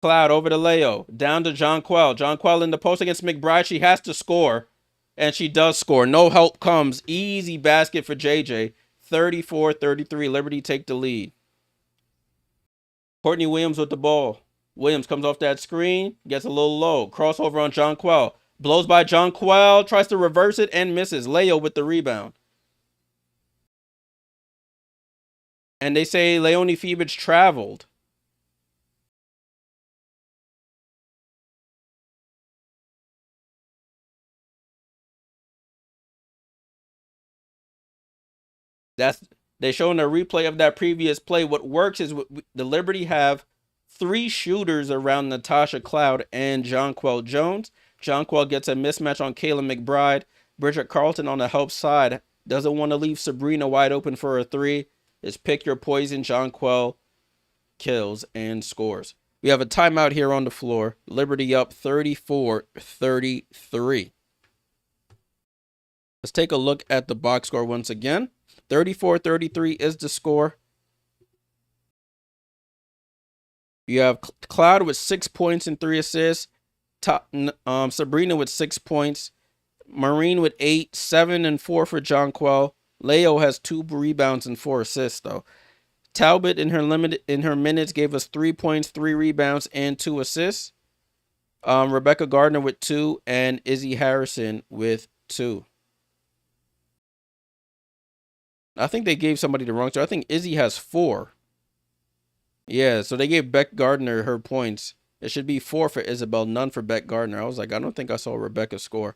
Cloud over to Leo. Down to Jonquel. Jonquel in the post against McBride. She has to score. And she does score. No help comes. Easy basket for JJ. 34-33. Liberty take the lead. Courtney Williams with the ball. Williams comes off that screen. Gets a little low. Crossover on Jonquel. Blows by Jonquel. Tries to reverse it and misses. Leo with the rebound. And they say Leonie Febich traveled. They showing a replay of that previous play. What works is the Liberty have 3 shooters around Natasha Cloud and Jonquel Jones. Jonquel gets a mismatch on Kayla McBride. Bridget Carlton on the help side doesn't want to leave Sabrina wide open for a 3. It's pick your poison. Jonquel kills and scores. We have a timeout here on the floor. Liberty up 34-33. Let's take a look at the box score once again. 34-33 is the score. You have Cloud with 6 points and 3 assists. Sabrina with 6 points. Marine with 8, 7 and 4 for Jonquel. Leo has 2 rebounds and 4 assists though. Talbot in her minutes gave us 3 points, 3 rebounds, and 2 assists. Rebecca Gardner with 2 and Izzy Harrison with 2. I think they gave somebody the wrong score. I think Izzy has 4. Yeah, so they gave Beck Gardner her points. It should be 4 for Isabel, none for Beck Gardner. I was like, I don't think I saw Rebecca score.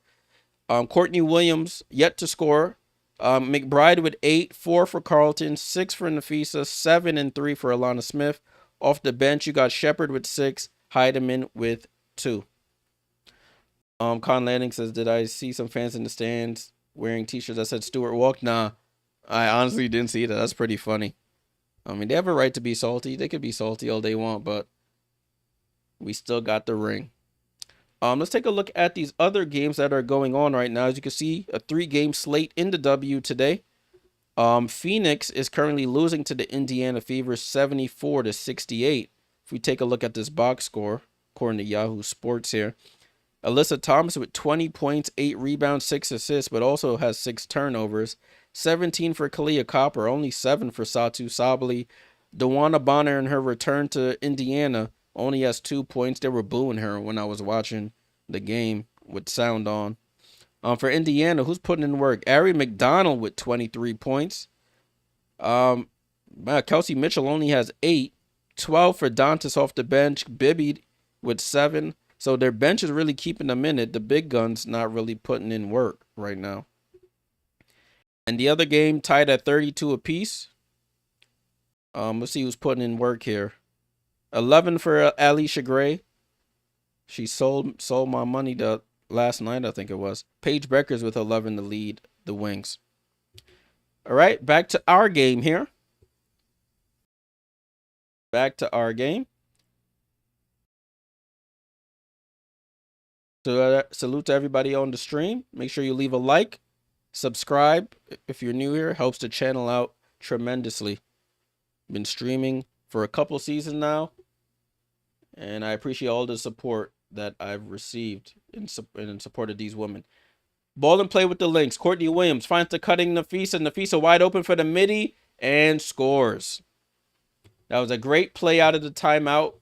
Courtney Williams yet to score. McBride with 8, 4 for Carlton, 6 for Napheesa, 7 and 3 for Alana Smith. Off the bench, you got Shepard with 6, Heidemann with 2. Con Lanning says, did I see some fans in the stands wearing t-shirts that said Stewart walk? Nah, I honestly didn't see that. That's pretty funny. I mean, they have a right to be salty. They could be salty all they want, but we still got the ring. Let's take a look at these other games that are going on right now. As you can see, a 3-game slate in the W today. Phoenix is currently losing to the Indiana Fever 74-68. If we take a look at this box score, according to Yahoo Sports here, Alyssa Thomas with 20 points, 8 rebounds, 6 assists, but also has 6 turnovers. 17 for Kalia Copper, only 7 for Satu Sabally. Dewana Bonner in her return to Indiana only has 2 points. They were booing her when I was watching the game with sound on. For Indiana, who's putting in work? Ari McDonald with 23 points. Kelsey Mitchell only has 8. 12 for Dantas off the bench. Bibby with 7. So their bench is really keeping them in it. The big guns not really putting in work right now. And the other game tied at 32 apiece. Let's see who's putting in work here. 11 for Alicia Gray. She sold my money last night, I think it was. Paige Becker's with 11 to lead the Wings. All right, back to our game here. back to our game. So salute to everybody on the stream. Make sure you leave a like, subscribe if you're new here. Helps the channel out tremendously. Been streaming for a couple seasons now, and I appreciate all the support that I've received in support of these women. Ball and play with the Lynx. Courtney Williams finds the cutting Napheesa. Napheesa wide open for the midi and scores. That was a great play out of the timeout.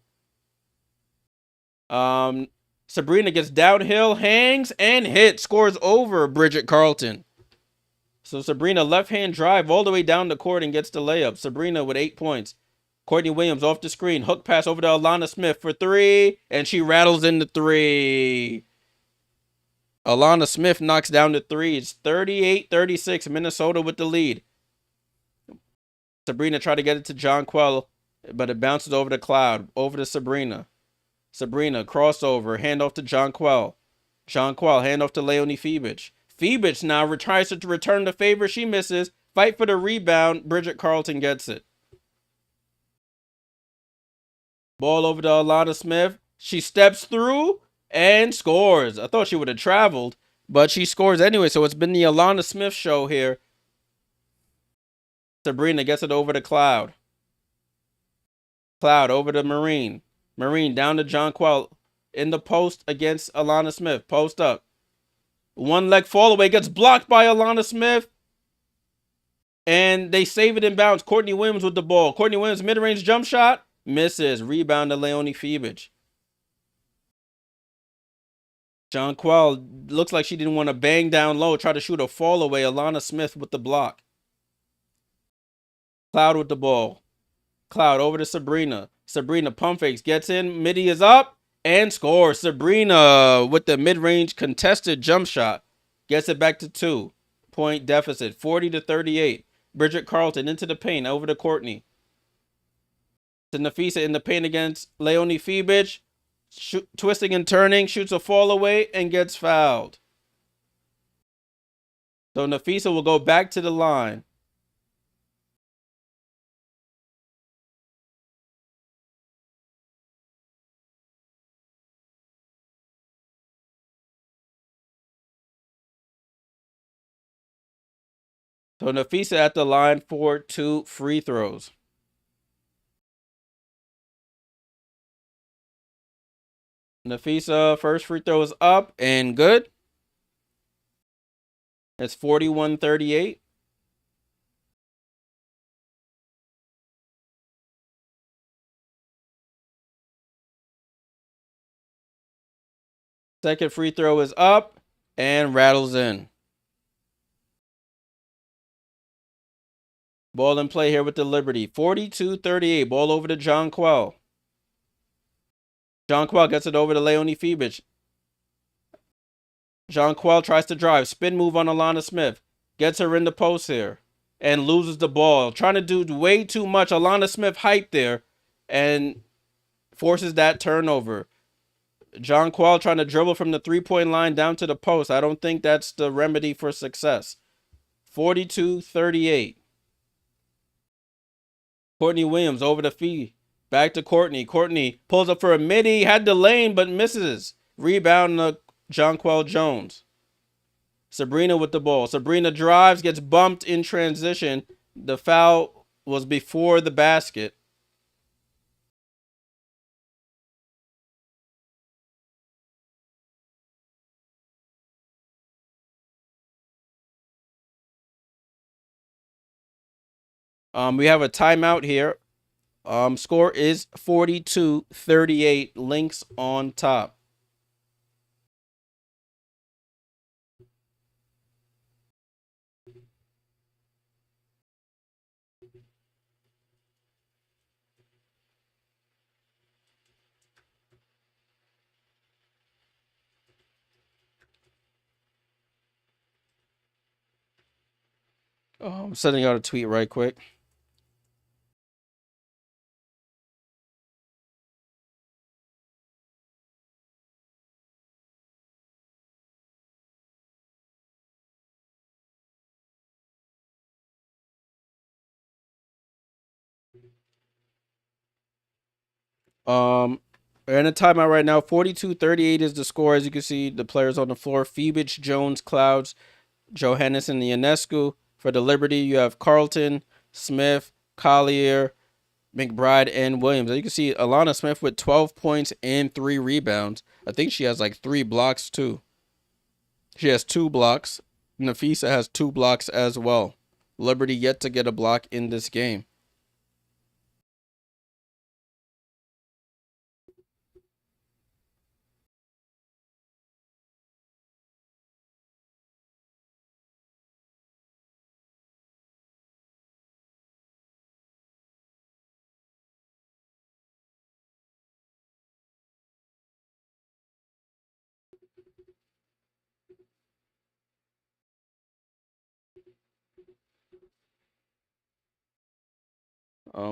Sabrina gets downhill, hangs, and hits. Scores over Bridget Carlton. So Sabrina left-hand drive all the way down the court and gets the layup. Sabrina with 8 points. Courtney Williams off the screen. Hook pass over to Alana Smith for 3. And she rattles in the 3. Alana Smith knocks down the 3. It's 38-36. Minnesota with the lead. Sabrina tried to get it to Jonquel, but it bounces over to Cloud. Over to Sabrina. Sabrina, crossover, handoff to Jonquel. Jonquel, handoff to Leonie Febich. Febich now tries to return the favor. She misses. Fight for the rebound. Bridget Carlton gets it. Ball over to Alana Smith. She steps through and scores. I thought she would have traveled, but she scores anyway. So it's been the Alana Smith show here. Sabrina gets it over to Cloud. Cloud over to Marine. Marine down to Jonquel in the post against Alana Smith. Post up. One leg fall away. Gets blocked by Alana Smith. And they save it in bounds. Courtney Williams with the ball. Courtney Williams mid-range jump shot. Misses. Rebound to Leonie Febich. Jonquel looks like she didn't want to bang down low. Try to shoot a fall away. Alana Smith with the block. Cloud with the ball. Cloud over to Sabrina. Sabrina pump fakes. Gets in. Midi is up. And scores. Sabrina with the mid-range contested jump shot. Gets it back to 2-point deficit. 40-38. Bridget Carlton into the paint. Over to Courtney. To Napheesa in the paint against Leonie Febich. Twisting and turning. Shoots a fall away and gets fouled. So Napheesa will go back to the line. So Napheesa at the line for 2 free throws. Napheesa first free throw is up and good. It's 41-38. Second free throw is up and rattles in. Ball in play here with the Liberty. 42-38. Ball over to Jonquel. Jonquel gets it over to Leonie Febich. Jonquel tries to drive. Spin move on Alana Smith. Gets her in the post here. And loses the ball. Trying to do way too much. Alana Smith hyped there. And forces that turnover. Jonquel trying to dribble from the 3-point line down to the post. I don't think that's the remedy for success. 42-38. Courtney Williams over the Fee. Back to Courtney. Courtney pulls up for a midi. Had the lane, but misses. Rebound to Jonquel Jones. Sabrina with the ball. Sabrina drives, gets bumped in transition. The foul was before the basket. We have a timeout here. Score is 42-38. Lynx on top. I'm sending out a tweet right quick. We're in a timeout right now. 42-38 is the score. As you can see, the players on the floor: Phoebich, Jones, Clouds, Johannesson, Ionescu. For the Liberty, you have Carlton, Smith, Collier, McBride, and Williams. As you can see, Alana Smith with 12 points and 3 rebounds. I think she has like 3 blocks too. She has 2 blocks. Napheesa has 2 blocks as well. Liberty yet to get a block in this game.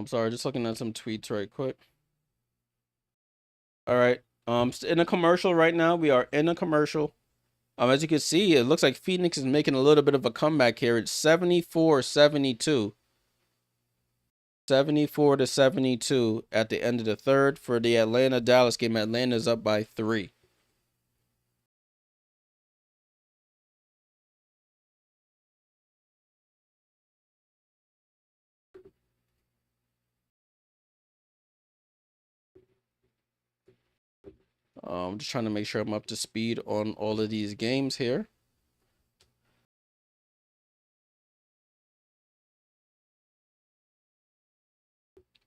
Sorry, just looking at some tweets right quick. All right. In a commercial right now. We are in a commercial. As you can see, it looks like Phoenix is making a little bit of a comeback here. It's 74-72. 74-72 at the end of the third for the Atlanta-Dallas game. Atlanta's up by 3. I'm just trying to make sure I'm up to speed on all of these games here.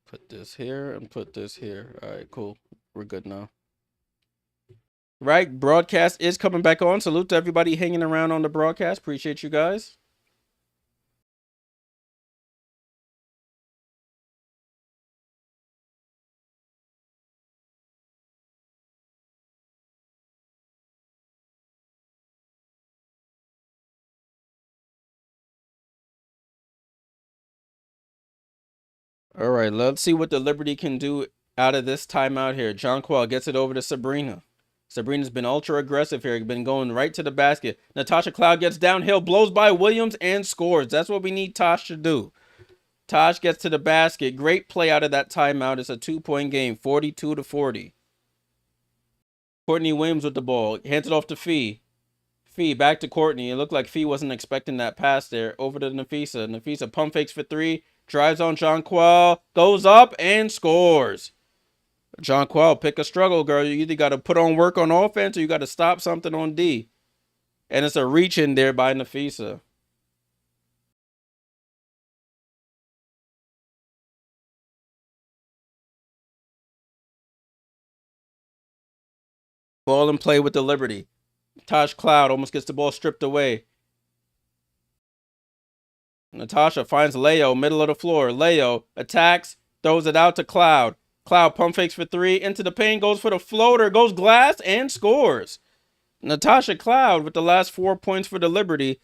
Put this here and put this here. All right, cool. We're good now. Right, broadcast is coming back on. Salute to everybody hanging around on the broadcast. Appreciate you guys. All right, let's see what the Liberty can do out of this timeout here. Jonquil gets it over to Sabrina. Sabrina's been ultra aggressive here. Been going right to the basket. Natasha Cloud gets downhill, blows by Williams, and scores. That's what we need Tosh to do. Tosh gets to the basket. Great play out of that timeout. It's a 2-point game, 42-40. Courtney Williams with the ball. Hands it off to Fee. Fee back to Courtney. It looked like Fee wasn't expecting that pass there. Over to Napheesa. Napheesa pump fakes for 3. Drives on Jonquil. Goes up and scores. Jonquil, pick a struggle, girl. You either got to put on work on offense or you got to stop something on D. And it's a reach in there by Napheesa. Ball and play with the Liberty. Tosh Cloud almost gets the ball stripped away. Natasha finds Leo, middle of the floor. Leo attacks, throws it out to Cloud. Cloud pump fakes for 3, into the paint, goes for the floater, goes glass, and scores. Natasha Cloud with the last 4 points for the Liberty.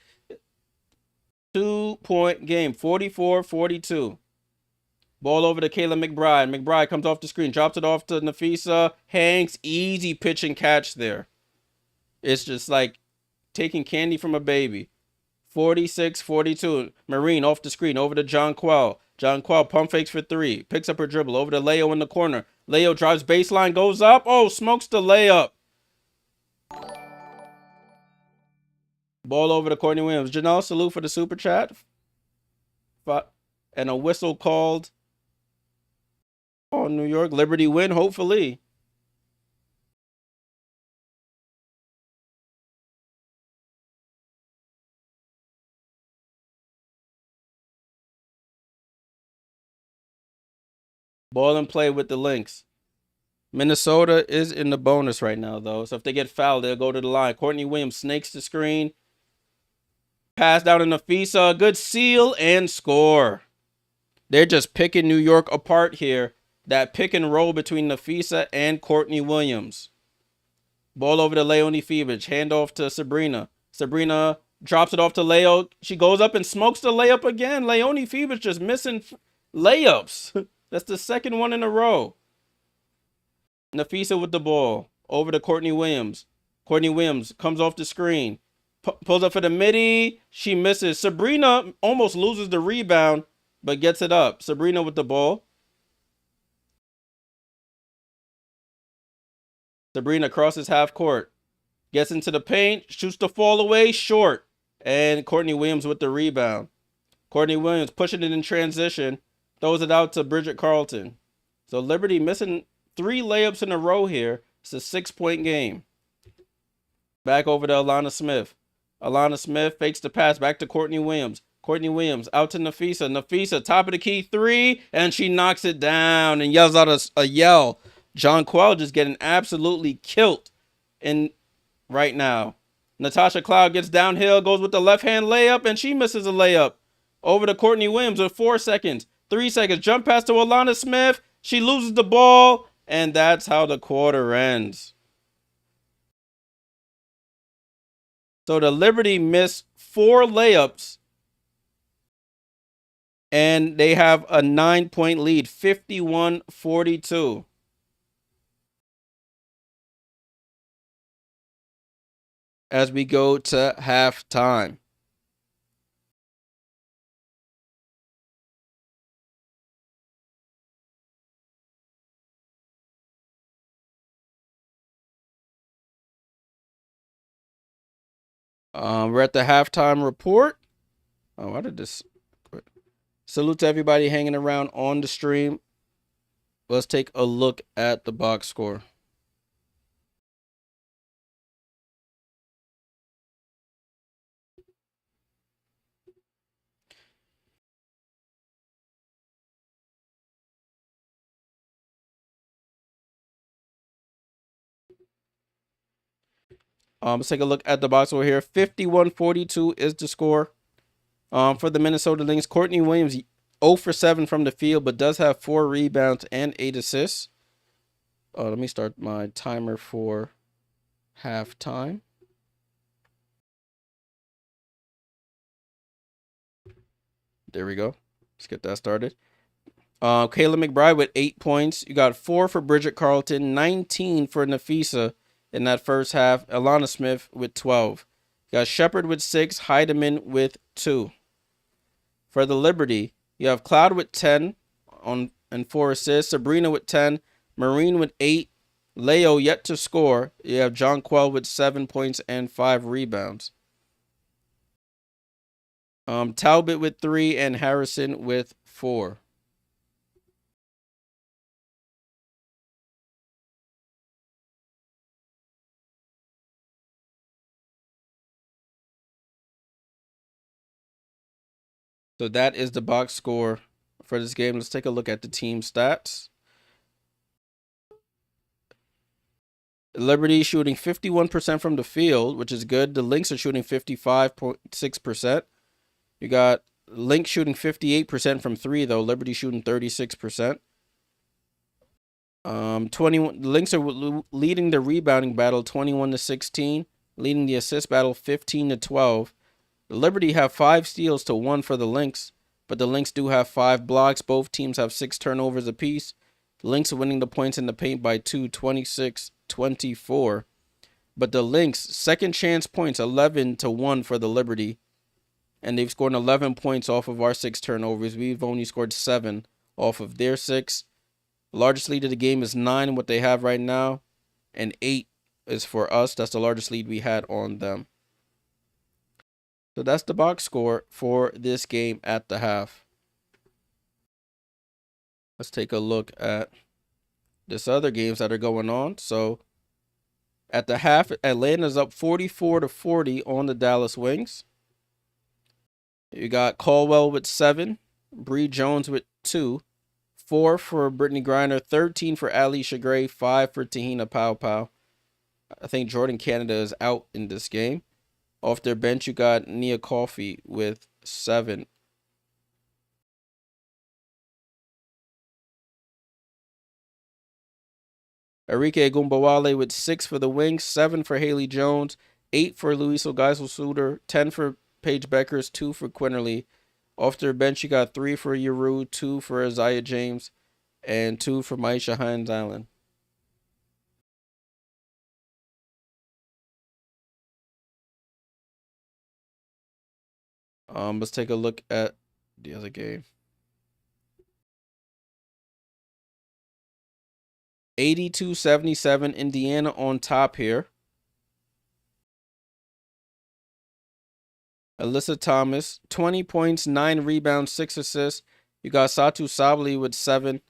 2-point game, 44-42. Ball over to Kayla McBride. McBride comes off the screen, drops it off to Napheesa. Hanks, easy pitch and catch there. It's just like taking candy from a baby. 46-42. Marine off the screen, over to Jonquil. Jonquil pump fakes for 3. Picks up her dribble, over to Leo in the corner. Leo drives baseline, goes up. Oh, smokes the layup. Ball over to Courtney Williams. Janelle, salute for the super chat. And a whistle called on New York. Liberty win, hopefully. Ball and play with the Lynx. Minnesota is in the bonus right now, though. So if they get fouled, they'll go to the line. Courtney Williams snakes the screen. Pass down to Napheesa. Good seal and score. They're just picking New York apart here. That pick and roll between Napheesa and Courtney Williams. Ball over to Leonie Phoebich. Handoff to Sabrina. Sabrina drops it off to Leo. She goes up and smokes the layup again. Leonie Phoebich just missing layups. That's the second one in a row. Napheesa with the ball. Over to Courtney Williams. Courtney Williams comes off the screen. Pulls up for the midi. She misses. Sabrina almost loses the rebound, but gets it up. Sabrina with the ball. Sabrina crosses half court. Gets into the paint. Shoots the fall away. Short. And Courtney Williams with the rebound. Courtney Williams pushing it in transition. Throws it out to Bridget Carlton. So Liberty missing 3 layups in a row here. It's a 6-point game. Back over to Alana Smith. Alana Smith fakes the pass back to Courtney Williams. Courtney Williams out to Napheesa. Napheesa, top of the key 3, and she knocks it down and yells out a yell. John Quell just getting absolutely killed in right now. Natasha Cloud gets downhill, goes with the left-hand layup, and she misses a layup. Over to Courtney Williams with 4 seconds. 3 seconds. Jump pass to Alana Smith. She loses the ball, and that's how the quarter ends. So the Liberty missed 4 layups, and they have a 9-point lead, 51-42. As we go to halftime. We're at the halftime report. Oh, why did this quit? Salute to everybody hanging around on the stream. Let's take a look at the box score. Let's take a look at the box score here. 51-42 is the score. For the Minnesota Lynx, Courtney Williams 0 for 7 from the field, but does have 4 rebounds and 8 assists. Let me start my timer for halftime. There we go. Let's get that started. Kayla McBride with 8 points. You got 4 for Bridget Carlton, 19 for Napheesa in that first half. Alana Smith with 12. You got Shepard with 6, Heidemann with 2. For the Liberty, you have Cloud with 10 and 4 assists. Sabrina with 10. Marine with 8. Leo yet to score. You have John Quell with 7 points and 5 rebounds. Talbot with 3 and Harrison with 4. So that is the box score for this game. Let's take a look at the team stats. Liberty shooting 51% from the field, which is good. The Lynx are shooting 55.6%. You got Lynx shooting 58% from 3, though. Liberty shooting 36%. 21. The Lynx are leading the rebounding battle 21-16, leading the assist battle 15-12. The Liberty have 5 steals to 1 for the Lynx, but the Lynx do have 5 blocks. Both teams have 6 turnovers apiece. The Lynx are winning the points in the paint by 2, 26-24. But the Lynx, second chance points, 11-1 for the Liberty. And they've scored 11 points off of our 6 turnovers. We've only scored 7 off of their 6. The largest lead of the game is 9, what they have right now. And 8 is for us. That's the largest lead we had on them. So that's the box score for this game at the half. Let's take a look at this other games that are going on. So at the half, Atlanta's up 44-40 on the Dallas Wings. You got Caldwell with 7, Bree Jones with 2, 4 for Brittany Griner, 13 for Alicia Gray, 5 for Tahina Pow. I think Jordan Canada is out in this game. Off their bench, you got Nia Coffey with 7. Enrique Gumbawale with 6 for the Wings, 7 for Haley Jones, 8 for Luiso Geisel-Suter, 10 for Paige Beckers, 2 for Quinterly. Off their bench, you got 3 for Yeru, 2 for Isaiah James, and 2 for Maisha Hines Allen. Let's take a look at the other game. 82-77, Indiana on top here. Alyssa Thomas, 20 points, 9 rebounds, 6 assists. You got Satu Sabally with 7.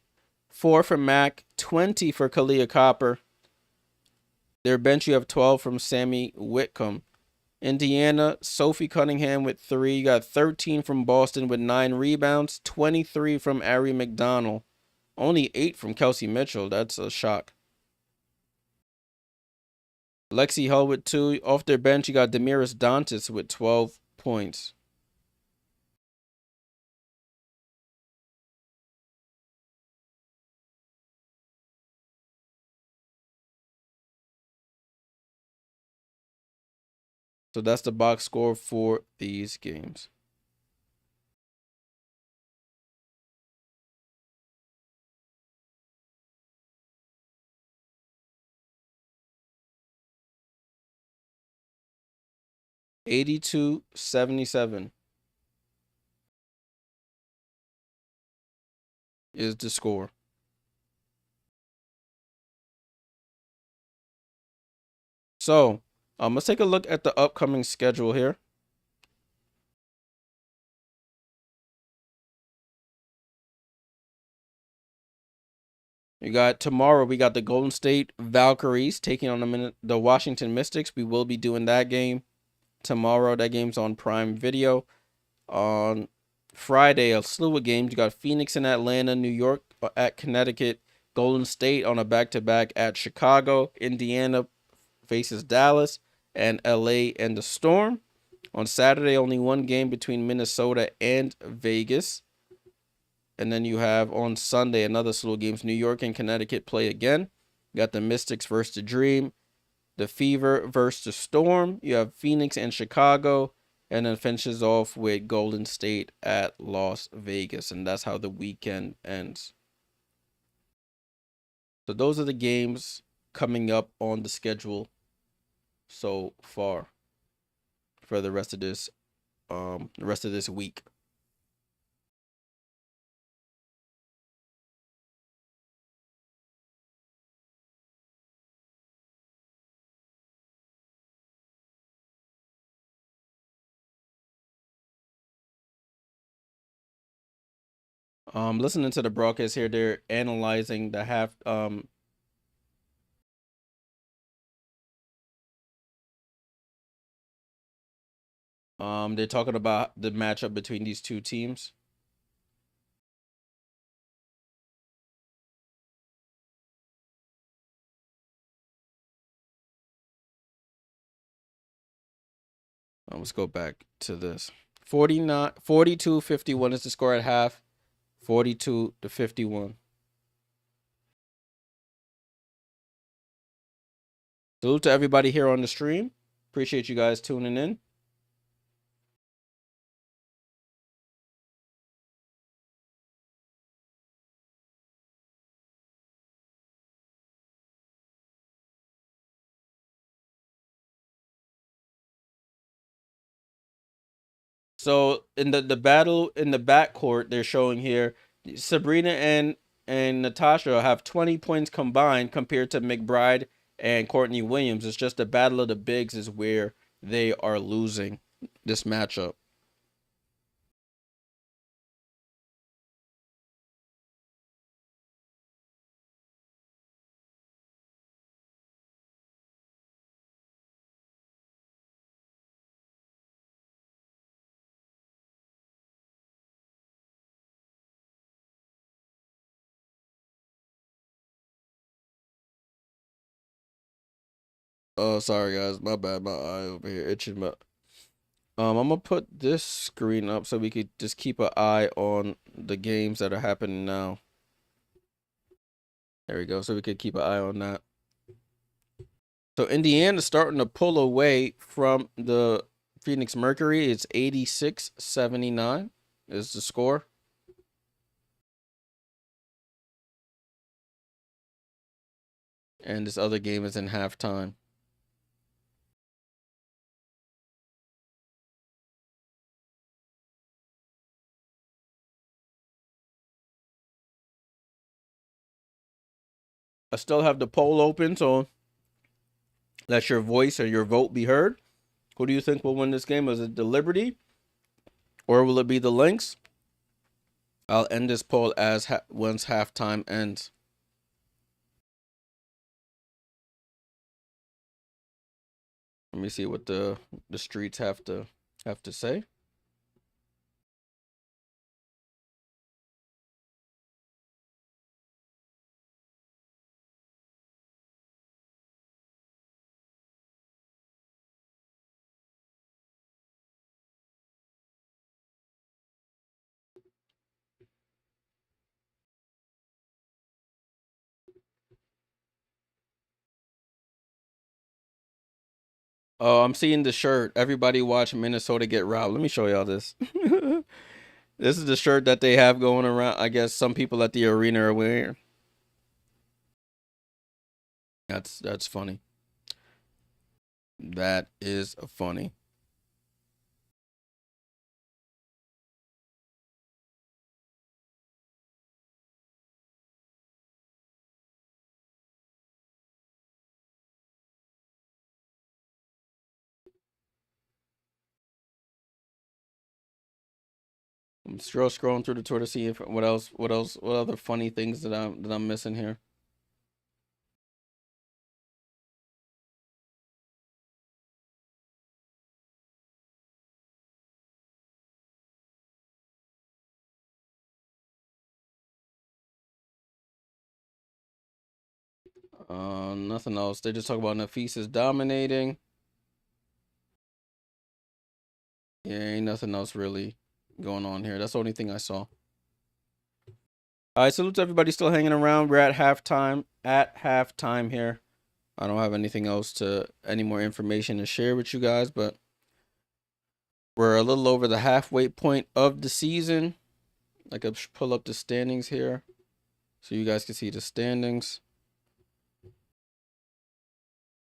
4 for Mac, 20 for Kalia Copper. Their bench, you have 12 from Sammy Whitcomb. Indiana, Sophie Cunningham with 3. You got 13 from Boston with 9 rebounds. 23 from Ari McDonald. Only 8 from Kelsey Mitchell. That's a shock. Lexi Hull with 2. Off their bench, you got Demiris Dantas with 12 points. So that's the box score for these games. $82-77 is the score. So let's take a look at the upcoming schedule here. You got tomorrow, we got the Golden State Valkyries taking on the Washington Mystics. We will be doing that game tomorrow. That game's on Prime Video. On Friday, a slew of games. You got Phoenix in Atlanta, New York at Connecticut, Golden State on a back-to-back at Chicago, Indiana faces Dallas, and LA and the Storm. On Saturday, only one game between Minnesota and Vegas. And then you have on Sunday another slew of games. New York and Connecticut play again. You got the Mystics versus the Dream, the Fever versus the Storm. You have Phoenix and Chicago, and then finishes off with Golden State at Las Vegas. And that's how the weekend ends. So those are the games coming up on the schedule so far for the rest of this week. Listening to the broadcast here, they're analyzing the half they're talking about the matchup between these two teams. Let's go back to this. 42-51 is the score at half. 42-51. Salute to everybody here on the stream. Appreciate you guys tuning in. So in the battle in the backcourt, they're showing here Sabrina and Natasha have 20 points combined compared to McBride and Courtney Williams. It's just the battle of the bigs is where they are losing this matchup. Oh, sorry guys, my bad, my eye over here itching. But I'm gonna put this screen up so we could just keep an eye on the games that are happening now. There we go, so we could keep an eye on that. So Indiana's starting to pull away from the Phoenix Mercury. It's 86-79 is the score. And this other game is in halftime. I still have the poll open, so let your voice or your vote be heard. Who do you think will win this game? Is it the Liberty or will it be the Lynx? I'll end this poll as once halftime ends. Let me see what the streets have to say. Oh, I'm seeing the shirt. Everybody watch Minnesota get robbed. Let me show y'all this. This is the shirt that they have going around. I guess some people at the arena are wearing. That's funny. That is funny. I'm still scrolling through the Twitter to see if what other funny things that I'm missing here. Nothing else. They just talk about Napheesa's dominating. Yeah, ain't nothing else really going on here. That's the only thing I saw. All right, salute to everybody still hanging around. We're at halftime. At halftime here. I don't have anything else any more information to share with you guys, but we're a little over the halfway point of the season. I could pull up the standings here so you guys can see the standings.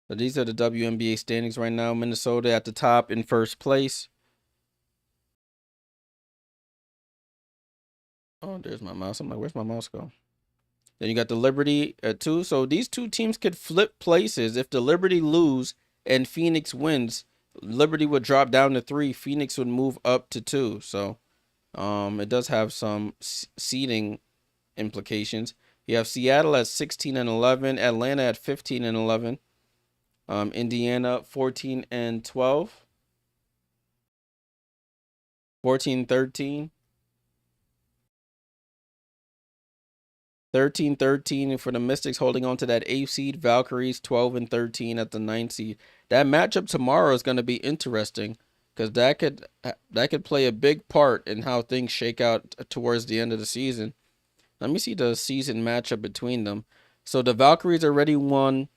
So these are the WNBA standings right now. Minnesota at the top in first place. Oh, there's my mouse. I'm like, where's my mouse go? Then you got the Liberty at 2. So these two teams could flip places. If the Liberty lose and Phoenix wins, Liberty would drop down to 3. Phoenix would move up to 2. So it does have some seeding implications. You have Seattle at 16 and 11, Atlanta at 15 and 11, Indiana 14 and 12, 14-13. 13-13 for the Mystics, holding on to that 8th seed. Valkyries 12 and 13 at the 9th seed. That matchup tomorrow is going to be interesting because that could play a big part in how things shake out towards the end of the season. Let me see the season matchup between them. So the Valkyries already won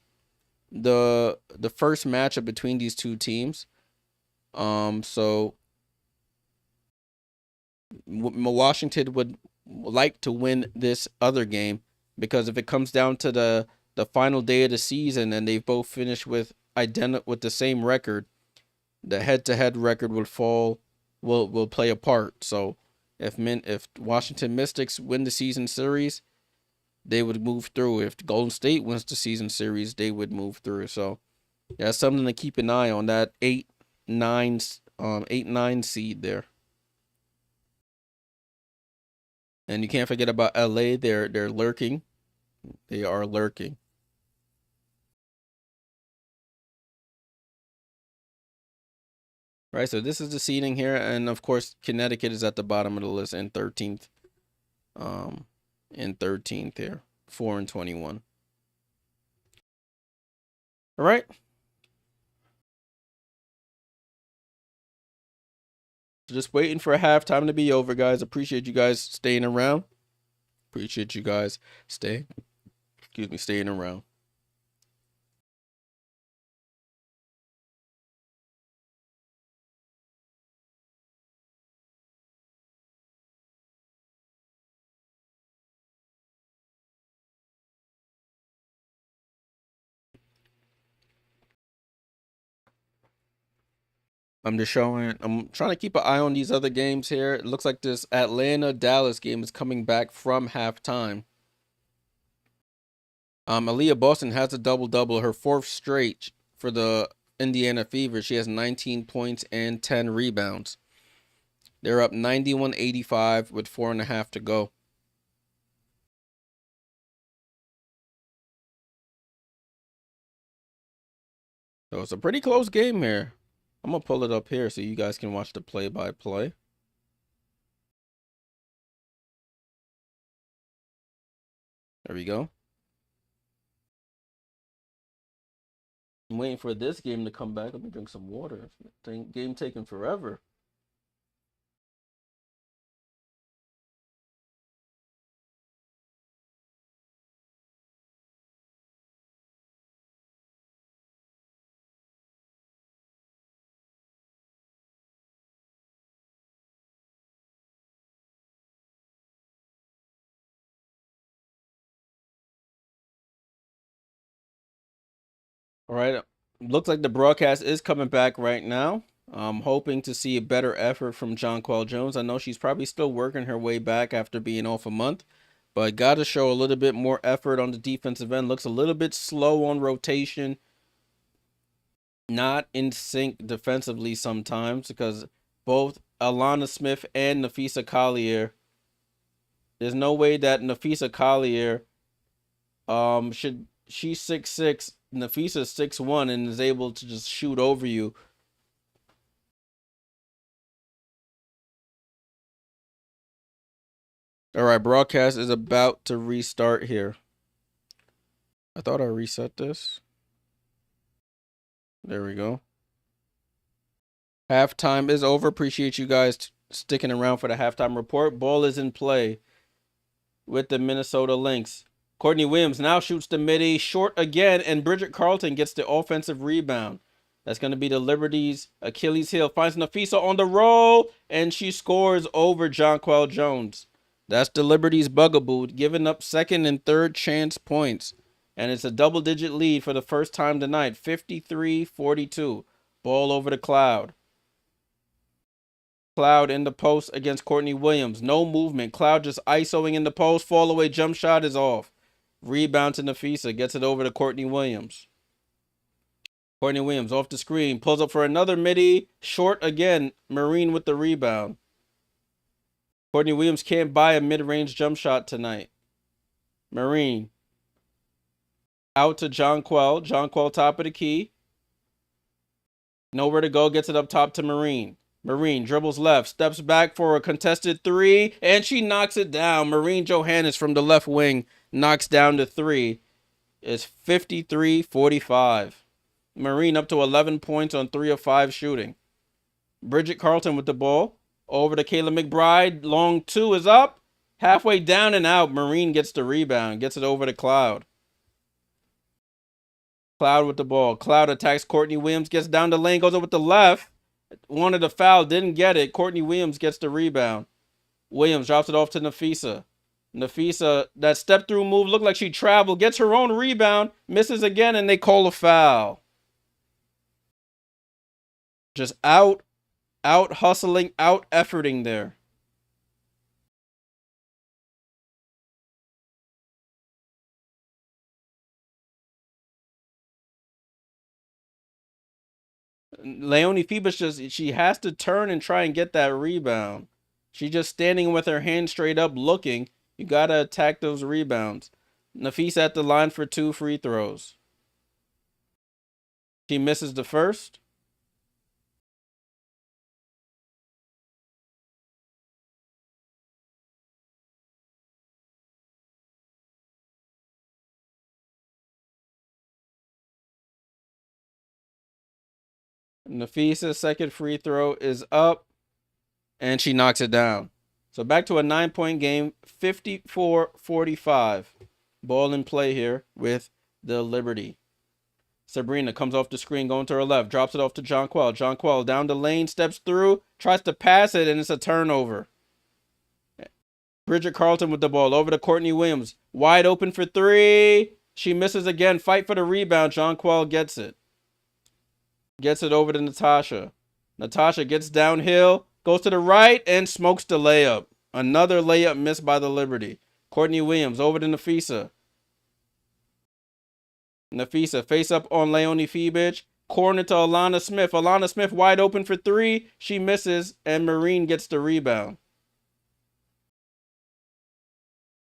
the first matchup between these two teams. So Washington would like to win this other game because if it comes down to the final day of the season and they've both finished with the same record, the head-to-head record will play a part. So if Washington Mystics win the season series, they would move through. If Golden State wins the season series, they would move through. So that's something to keep an eye on, that 8-9 seed there. And you can't forget about LA. They're lurking. They are lurking. Right, so this is the seeding here, and of course Connecticut is at the bottom of the list in 13th. In 13th here, 4 and 21. All right. So just waiting for halftime to be over, guys. Appreciate you guys staying around. Appreciate you guys staying around. I'm trying to keep an eye on these other games here. It looks like this Atlanta-Dallas game is coming back from halftime. Aaliyah Boston has a double-double, her 4th straight for the Indiana Fever. She has 19 points and 10 rebounds. They're up 91-85 with 4.5 to go. So it's a pretty close game here. I'm going to pull it up here so you guys can watch the play-by-play. There we go. I'm waiting for this game to come back. Let me drink some water. Game taking forever. All right. Looks like the broadcast is coming back right now. I'm hoping to see a better effort from Jonquel Jones. I know she's probably still working her way back after being off a month, but got to show a little bit more effort on the defensive end. Looks a little bit slow on rotation. Not in sync defensively sometimes because both Alana Smith and Napheesa Collier, there's no way that Napheesa Collier she's 6'6", Napheesa's 6'1", and is able to just shoot over you. All right, broadcast is about to restart here. I thought I reset this. There we go. Halftime is over. Appreciate you guys sticking around for the halftime report. Ball is in play with the Minnesota Lynx. Courtney Williams now shoots the midi short again, and Bridget Carlton gets the offensive rebound. That's going to be the Liberty's Achilles heel. Finds Napheesa on the roll, and she scores over Jonquel Jones. That's the Liberty's bugaboo, giving up second and third chance points. And it's a double-digit lead for the first time tonight, 53-42. Ball over to Cloud. Cloud in the post against Courtney Williams. No movement. Cloud just isoing in the post. Fall away jump shot is off. Rebound to Napheesa. Gets it over to Courtney Williams. Courtney Williams off the screen. Pulls up for another midi. Short again. Marine with the rebound. Courtney Williams can't buy a mid-range jump shot tonight. Marine. Out to Jonquel. Jonquel top of the key. Nowhere to go. Gets it up top to Marine. Marine dribbles left. Steps back for a contested three. And she knocks it down. Marine Johannes from the left wing knocks down the three. It's 53-45. Marine up to 11 points on 3 of 5 shooting. Bridget Carlton with the ball. Over to Kayla McBride. Long two is up. Halfway down and out. Marine gets the rebound. Gets it over to Cloud. Cloud with the ball. Cloud attacks Courtney Williams. Gets down the lane. Goes up with the left. Wanted a foul. Didn't get it. Courtney Williams gets the rebound. Williams drops it off to Napheesa. Napheesa, that step-through move looked like she traveled. Gets her own rebound. Misses again, and they call a foul. Just out hustling, out efforting there. Leonie Phoebus she has to turn and try and get that rebound. She's just standing with her hand straight up looking. You got to attack those rebounds. Napheesa at the line for 2 free throws. She misses the first. Napheesa's second free throw is up, and she knocks it down. So back to a 9-point game, 54-45. Ball in play here with the Liberty. Sabrina comes off the screen, going to her left, drops it off to Jonquel. Jonquel down the lane, steps through, tries to pass it, and it's a turnover. Bridget Carlton with the ball over to Courtney Williams. Wide open for 3. She misses again. Fight for the rebound. Jonquel gets it. Gets it over to Natasha. Natasha gets downhill, goes to the right, and smokes the layup. Another layup missed by the Liberty. Courtney Williams over to Napheesa. Napheesa face up on Leonie Feebich. Corner to Alana Smith. Alana Smith wide open for three. She misses, and Marine gets the rebound.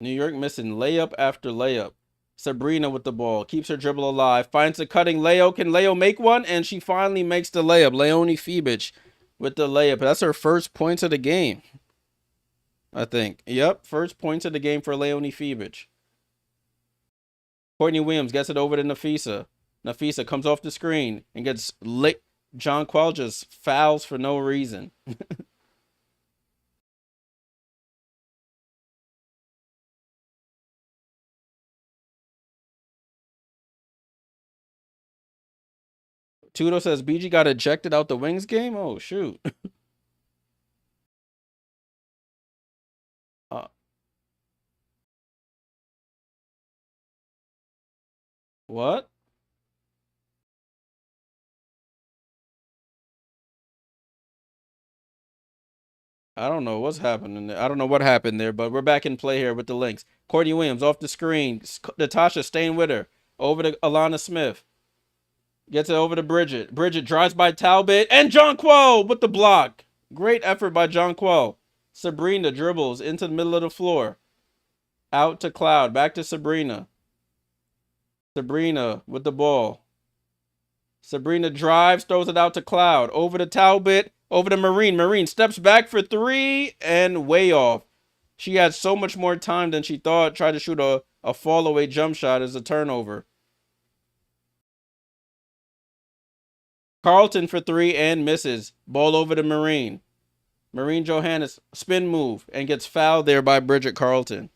New York missing layup after layup. Sabrina with the ball. Keeps her dribble alive. Finds a cutting Leo. Can Leo make one? And she finally makes the layup. Leonie Feebich with the layup. That's her first points of the game, I think. Yep, first points of the game for Leonie Feebich. Courtney Williams gets it over to Napheesa. Napheesa comes off the screen and gets lit. John Quell just fouls for no reason. Tudo says BG got ejected out the Wings game. Oh shoot. uh, what? I don't know what's happening there. I don't know what happened there, but we're back in play here with the Lynx. Courtney Williams off the screen. Natasha staying with her. Over to Alana Smith. Gets it over to Bridget. Bridget drives by Talbot. And John Quell with the block. Great effort by John Quell. Sabrina dribbles into the middle of the floor. Out to Cloud. Back to Sabrina. Sabrina with the ball. Sabrina drives, throws it out to Cloud. Over to Talbot. Over to Marine. Marine steps back for three and way off. She had so much more time than she thought. Tried to shoot a fall away jump shot as a turnover. Carlton for three and misses. Ball over to Marine. Marine Johannes spin move and gets fouled there by Bridget Carlton.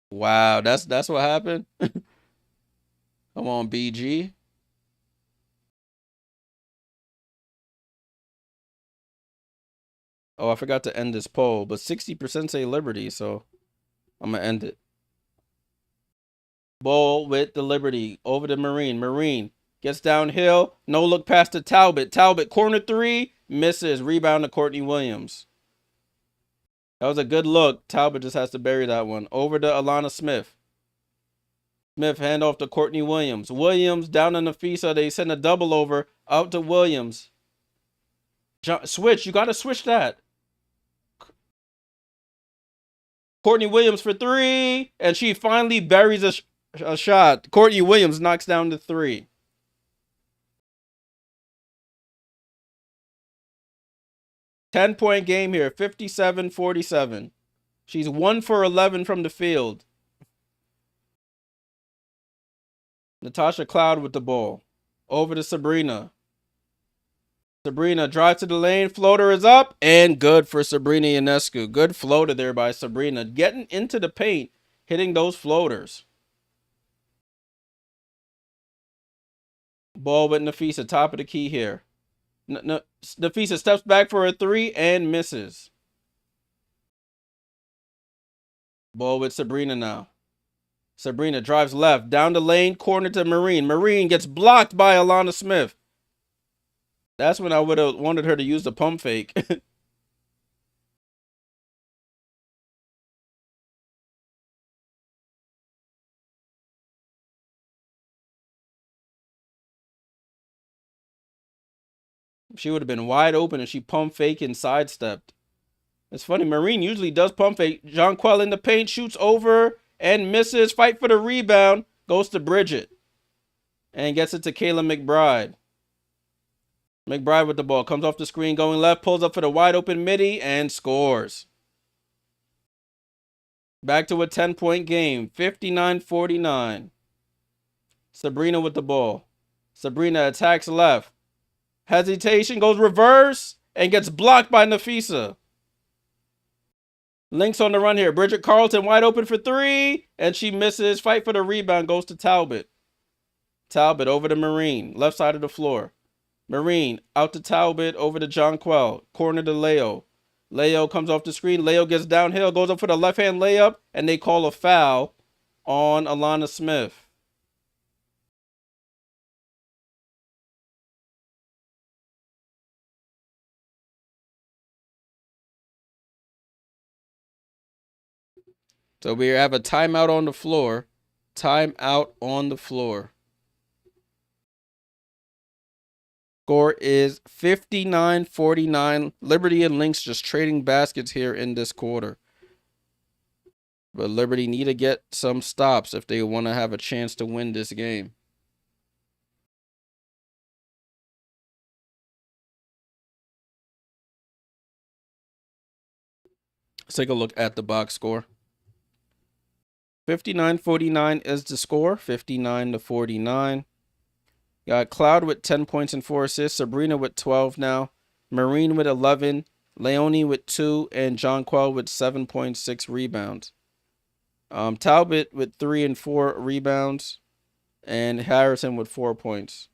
Wow, that's what happened. Come on, BG. Oh, I forgot to end this poll, but 60% say Liberty, so I'm gonna end it. Ball with the Liberty over to Marine. Marine gets downhill. No look past to Talbot. Talbot corner three misses. Rebound to Courtney Williams. That was a good look. Talbot just has to bury that one. Over to Alana Smith. Smith hand off to Courtney Williams. Williams down to Napheesa. They send a double over out to Williams. Switch. You got to switch that. Courtney Williams for three. And she finally buries a shot. Courtney Williams knocks down the three. 10-point game here. 57-47. She's 1 for 11 from the field. Natasha Cloud with the ball. Over to Sabrina. Sabrina drives to the lane. Floater is up and good for Sabrina Ionescu. Good floater there by Sabrina. Getting into the paint, hitting those floaters. Ball with Napheesa. Top of the key here. Napheesa steps back for a three and misses. Ball with Sabrina now. Sabrina drives left. Down the lane. Corner to Marine. Marine gets blocked by Alana Smith. That's when I would have wanted her to use the pump fake. She would have been wide open and she pump fake and sidestepped. It's funny. Marine usually does pump fake. John Quell in the paint, shoots over and misses. Fight for the rebound. Goes to Bridget. And gets it to Kayla McBride. McBride with the ball. Comes off the screen going left. Pulls up for the wide open midi and scores. Back to a 10-point game. 59-49. Sabrina with the ball. Sabrina attacks left. Hesitation. Goes reverse. And gets blocked by Napheesa. Lynx on the run here. Bridget Carlton wide open for three. And she misses. Fight for the rebound. Goes to Talbot. Talbot over to Marine. Left side of the floor. Marine out to Talbot. Over to John Quell. Corner to Leo. Leo comes off the screen. Leo gets downhill. Goes up for the left-hand layup. And they call a foul on Alana Smith. So we have a timeout on the floor. Timeout on the floor. Score is 59-49. Liberty and Lynx just trading baskets here in this quarter. But Liberty need to get some stops if they want to have a chance to win this game. Let's take a look at the box score. 59-49 is the score. 59-49. Got Cloud with 10 points and 4 assists. Sabrina with 12 now. Marine with 11. Leonie with 2. And Jonquel with 7.6 rebounds. Talbot with 3 and 4 rebounds. And Harrison with 4 points.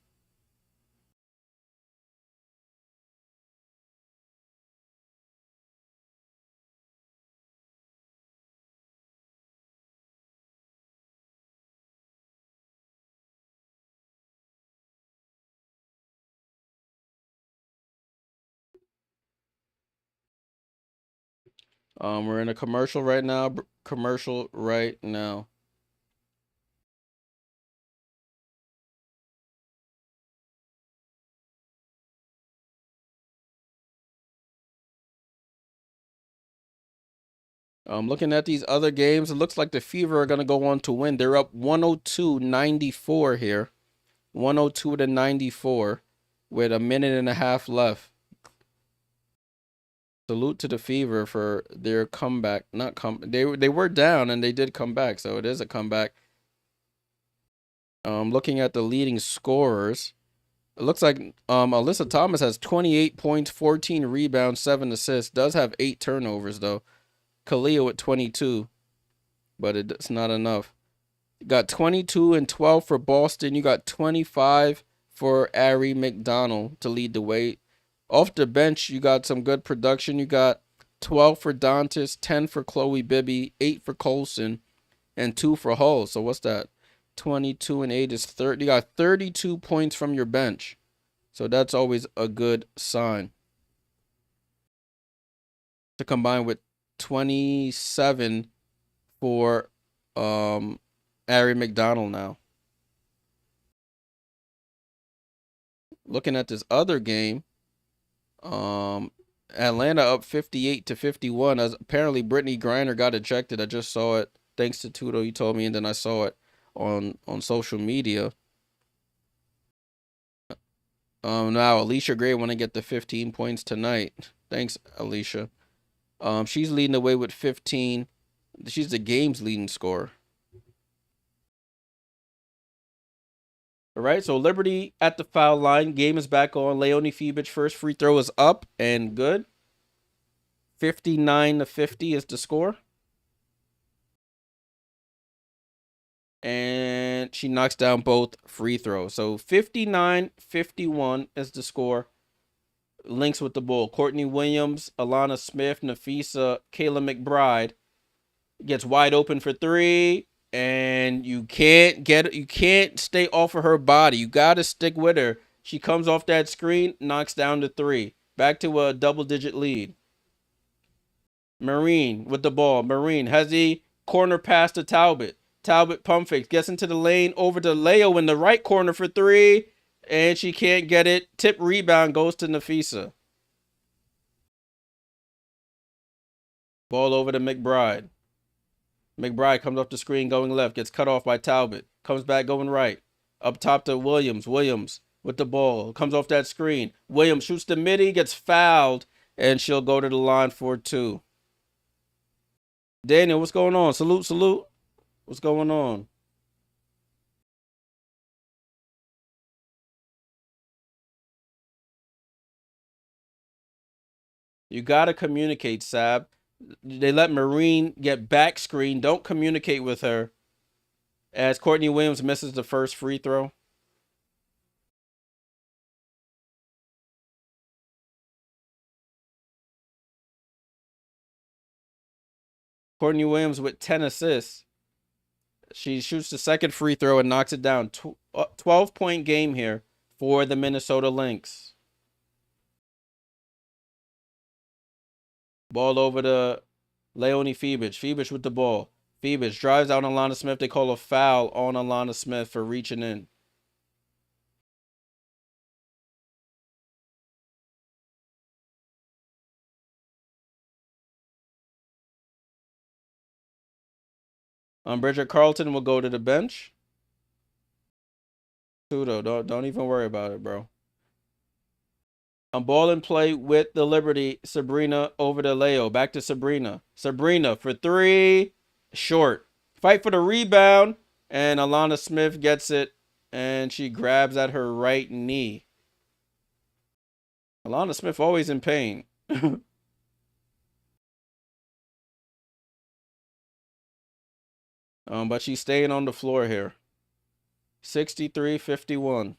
We're in a commercial right now. Looking at these other games, it looks like the Fever are going to go on to win. They're up 102-94 here. 102-94 with a minute and a half left. Salute to the Fever for their comeback. They were down and they did come back, so it is a comeback. Looking at the leading scorers, it looks like Alyssa Thomas has 28 points, 14 rebounds, 7 assists. Does have 8 turnovers though. Collier with 22, but it's not enough. You got 22 and 12 for Boston. You got 25 for Ari McDonald to lead the way. Off the bench, you got some good production. You got 12 for Dantas, 10 for Chloe Bibby, 8 for Colson, and 2 for Hull. So what's that? 22 and 8 is 30. You got 32 points from your bench. So that's always a good sign. To combine with 27 for Ari McDonald now. Looking at this other game, Atlanta up 58-51. As apparently Brittany Griner got ejected. I just saw it. Thanks to Tudo, you told me, and then I saw it on social media. Now Alicia Gray want to get the 15 points tonight. Thanks, Alicia. She's leading the way with 15. She's the game's leading scorer. All right, so Liberty at the foul line. Game is back on. Leonie Fibich first free throw is up and good. 59-50 is the score. And she knocks down both free throws. So 59-51 is the score. Lynx with the ball. Courtney Williams, Alana Smith, Napheesa, Kayla McBride gets wide open for 3. And you can't stay off of her body. You got to stick with her. She comes off that screen, knocks down the 3. Back to a double-digit lead. Marine with the ball. Marine has the corner pass to Talbot. Talbot pump fakes, gets into the lane, over to Leo in the right corner for 3. And she can't get it. Tip rebound goes to Napheesa. Ball over to McBride. McBride comes off the screen going left, gets cut off by Talbot. Comes back going right. Up top to Williams. Williams with the ball. Comes off that screen. Williams shoots the midi, gets fouled, and she'll go to the line for 2. Daniel, what's going on? Salute. What's going on? You got to communicate, Sab. They let Marine get back screen. Don't communicate with her. As Courtney Williams misses the first free throw. Courtney Williams with 10 assists. She shoots the second free throw and knocks it down. 12-point game here for the Minnesota Lynx. Ball over to Leonie Fibich. Fibich with the ball. Phoebus drives out Alana Smith. They call a foul on Alana Smith for reaching in. Bridget Carlton will go to the bench. Tudo, don't even worry about it, bro. Ball in play with the Liberty. Sabrina over to Leo. Back to Sabrina. Sabrina for three. Short. Fight for the rebound. And Alana Smith gets it. And she grabs at her right knee. Alana Smith always in pain. But she's staying on the floor here. 63-51.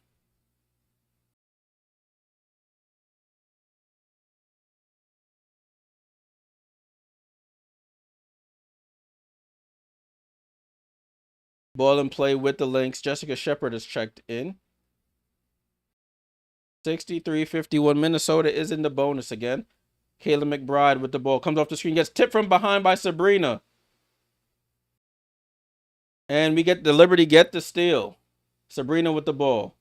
Ball in play with the Lynx. Jessica Shepard is checked in. 63-51. Minnesota is in the bonus again. Kayla McBride with the ball. Comes off the screen. Gets tipped from behind by Sabrina. And we get the Liberty get the steal. Sabrina with the ball.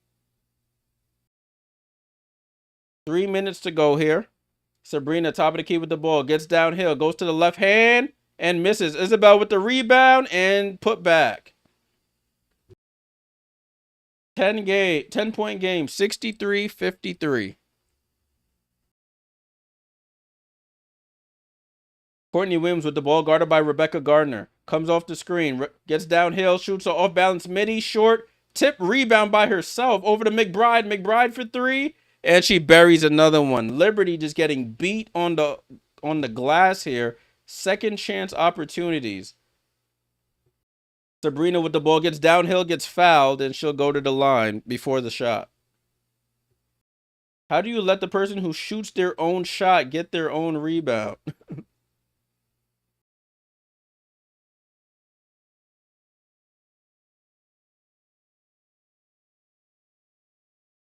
3 minutes to go here. Sabrina, top of the key with the ball. Gets downhill. Goes to the left hand and misses. Isabel with the rebound and put back. 10-point game. 63-53. Courtney Williams with the ball, guarded by Rebecca Gardner. Comes off the screen, gets downhill, shoots an off-balance midi, short, tip, rebound by herself over to McBride. McBride for three, and she buries another one. Liberty just getting beat on the glass here. Second chance opportunities. Sabrina with the ball, gets downhill, gets fouled, and she'll go to the line before the shot. How do you let the person who shoots their own shot get their own rebound?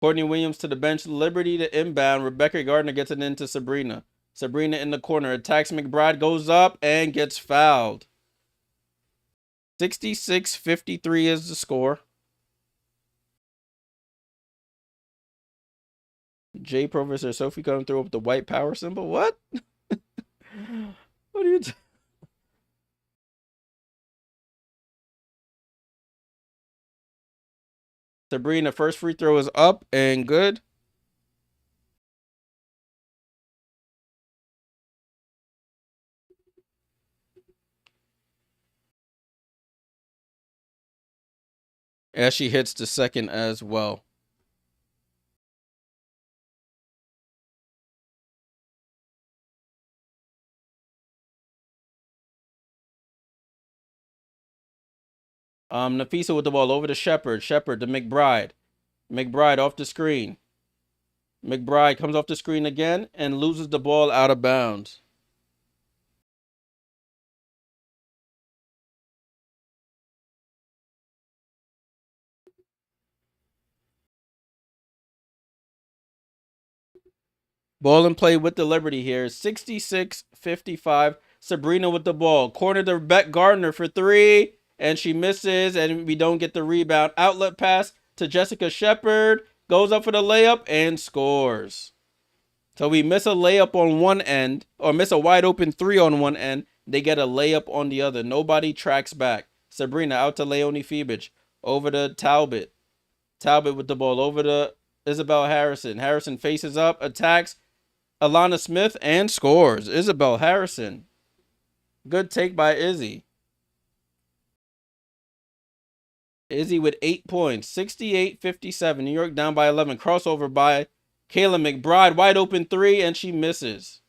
Courtney Williams to the bench. Liberty to inbound. Rebecca Gardner gets it into Sabrina. Sabrina in the corner. Attacks McBride. Goes up and gets fouled. 66-53 is the score. J Professor Sophie coming through with the white power symbol. What? What are you Sabrina, first free throw is up and good. As she hits the second as well. Napheesa with the ball over to Shepard. Shepard to McBride. McBride off the screen. McBride comes off the screen again and loses the ball out of bounds. Ball in play with the Liberty here. 66-55. Sabrina with the ball. Corner to Rebecca Gardner for three. And she misses. And we don't get the rebound. Outlet pass to Jessica Shepard. Goes up for the layup and scores. So we miss a layup on one end. Or miss a wide open three on one end. They get a layup on the other. Nobody tracks back. Sabrina out to Leonie Phoebus. Over to Talbot. Talbot with the ball. Over to Isabel Harrison. Harrison faces up. Attacks Alana Smith and scores. Isabel Harrison. Good take by Izzy. Izzy with 8 points. 68-57. New York down by 11. Crossover by Kayla McBride. Wide open three, and she misses.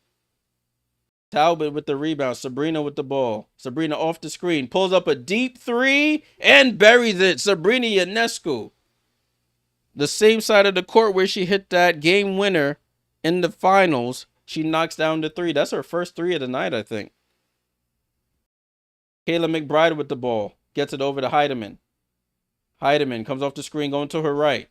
Talbot with the rebound. Sabrina with the ball. Sabrina off the screen. Pulls up a deep three and buries it. Sabrina Ionescu. The same side of the court where she hit that game winner in the finals. She knocks down the three. That's her first three of the night, I think. Kayla McBride with the ball. Gets it over to Heidemann. Heidemann comes off the screen going to her right.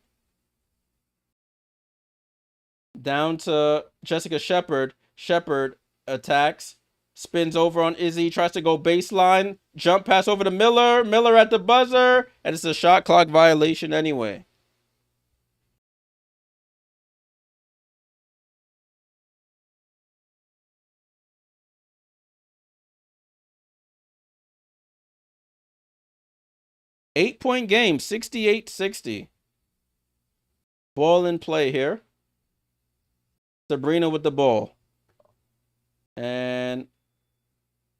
Down to Jessica Shepard. Shepard attacks. Spins over on Izzy, tries to go baseline. Jump pass over to Miller. Miller at the buzzer. And it's a shot clock violation anyway. Eight-point game, 68-60. Ball in play here. Sabrina with the ball. And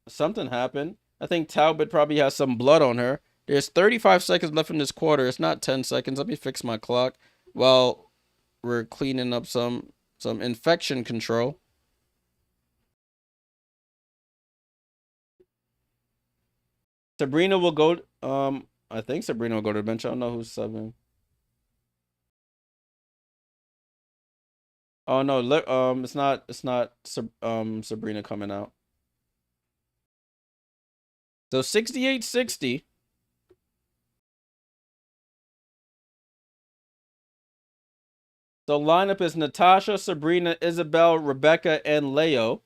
something happened. I think Talbot probably has some blood on her. There's 35 seconds left in this quarter. It's not 10 seconds. Let me fix my clock while we're cleaning up some infection control. Sabrina will go. I think Sabrina will go to the bench. I don't know who's subbing. Oh no, it's not Sabrina coming out. So 68-60. So lineup is Natasha, Sabrina, Isabel, Rebecca, and Leo.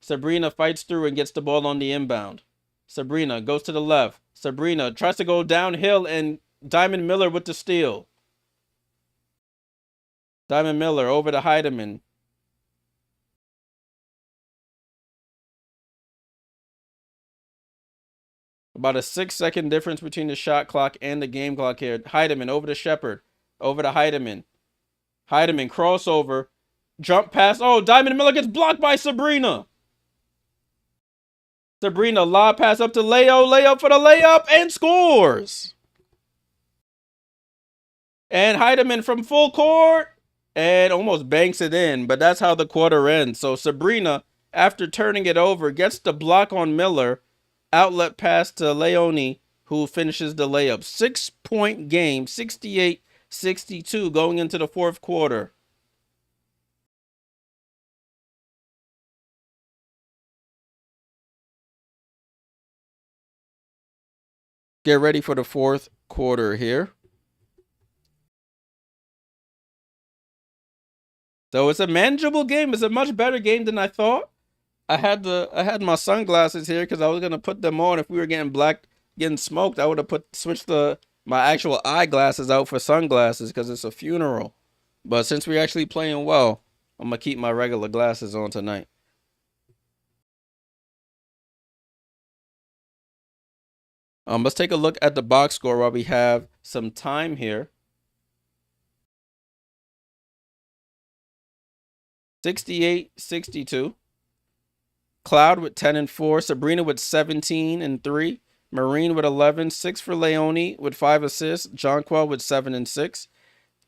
Sabrina fights through and gets the ball on the inbound. Sabrina goes to the left. Sabrina tries to go downhill, and Diamond Miller with the steal. Diamond Miller over to Heidemann. About a 6-second difference between the shot clock and the game clock here. Heidemann over to Shepard. Over to Heidemann. Heidemann crossover. Jump pass. Oh, Diamond Miller gets blocked by Sabrina. Sabrina lob pass up to Leo. Leo for the layup and scores. And Heidemann from full court and almost banks it in. But that's how the quarter ends. So Sabrina, after turning it over, gets the block on Miller. Outlet pass to Leone, who finishes the layup. 6-point game, 68-62 going into the fourth quarter. Get ready for the fourth quarter here. So it's a manageable game. It's a much better game than I thought. I had my sunglasses here because I was gonna put them on if we were getting smoked. I would have switched my actual eyeglasses out for sunglasses because it's a funeral. But since we're actually playing well, I'm gonna keep my regular glasses on tonight. Let's take a look at the box score while we have some time here. 68-62. Cloud with 10 and 4. Sabrina with 17 and 3. Marine with 11. 6 for Leone with 5 assists. Jonquil with 7 and 6.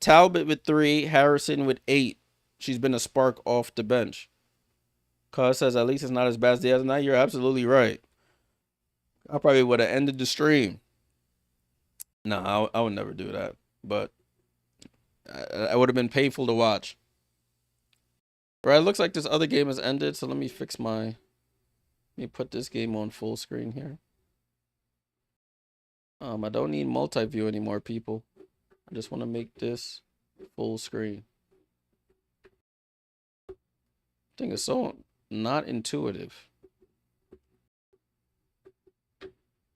Talbot with 3. Harrison with 8. She's been a spark off the bench. Cuz says at least it's not as bad as the other night. You're absolutely right. I probably would have ended the stream. No, I would never do that. But I would have been painful to watch. Right, it looks like this other game has ended. So let me put this game on full screen here. I don't need multi-view anymore, people. I just want to make this full screen. I think it's so not intuitive.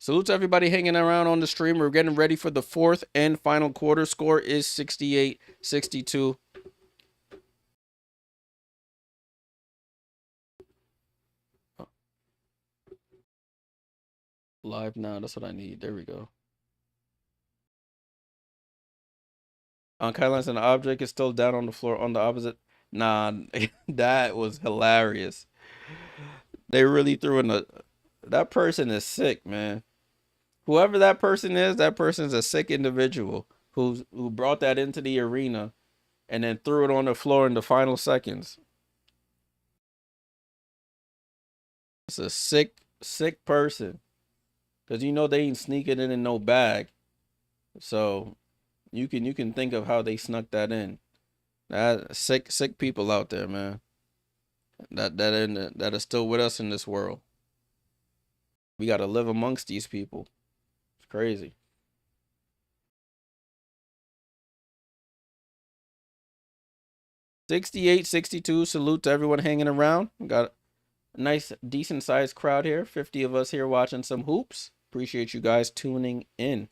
Salute to everybody hanging around on the stream. We're getting ready for the fourth and final quarter. Score is 68-62. Live now. That's what I need. There we go. Kylines and the object is still down on the floor on the opposite. Nah, that was hilarious. They really threw in that person is sick, man. Whoever that person is a sick individual who brought that into the arena and then threw it on the floor in the final seconds. It's a sick person. Because you know they ain't sneaking it in no bag. So you can think of how they snuck that in. That sick people out there, man. That are still with us in this world. We gotta live amongst these people. It's crazy. $68-62. Salute to everyone hanging around. Nice, decent sized crowd here. 50 of us here watching some hoops. Appreciate you guys tuning in.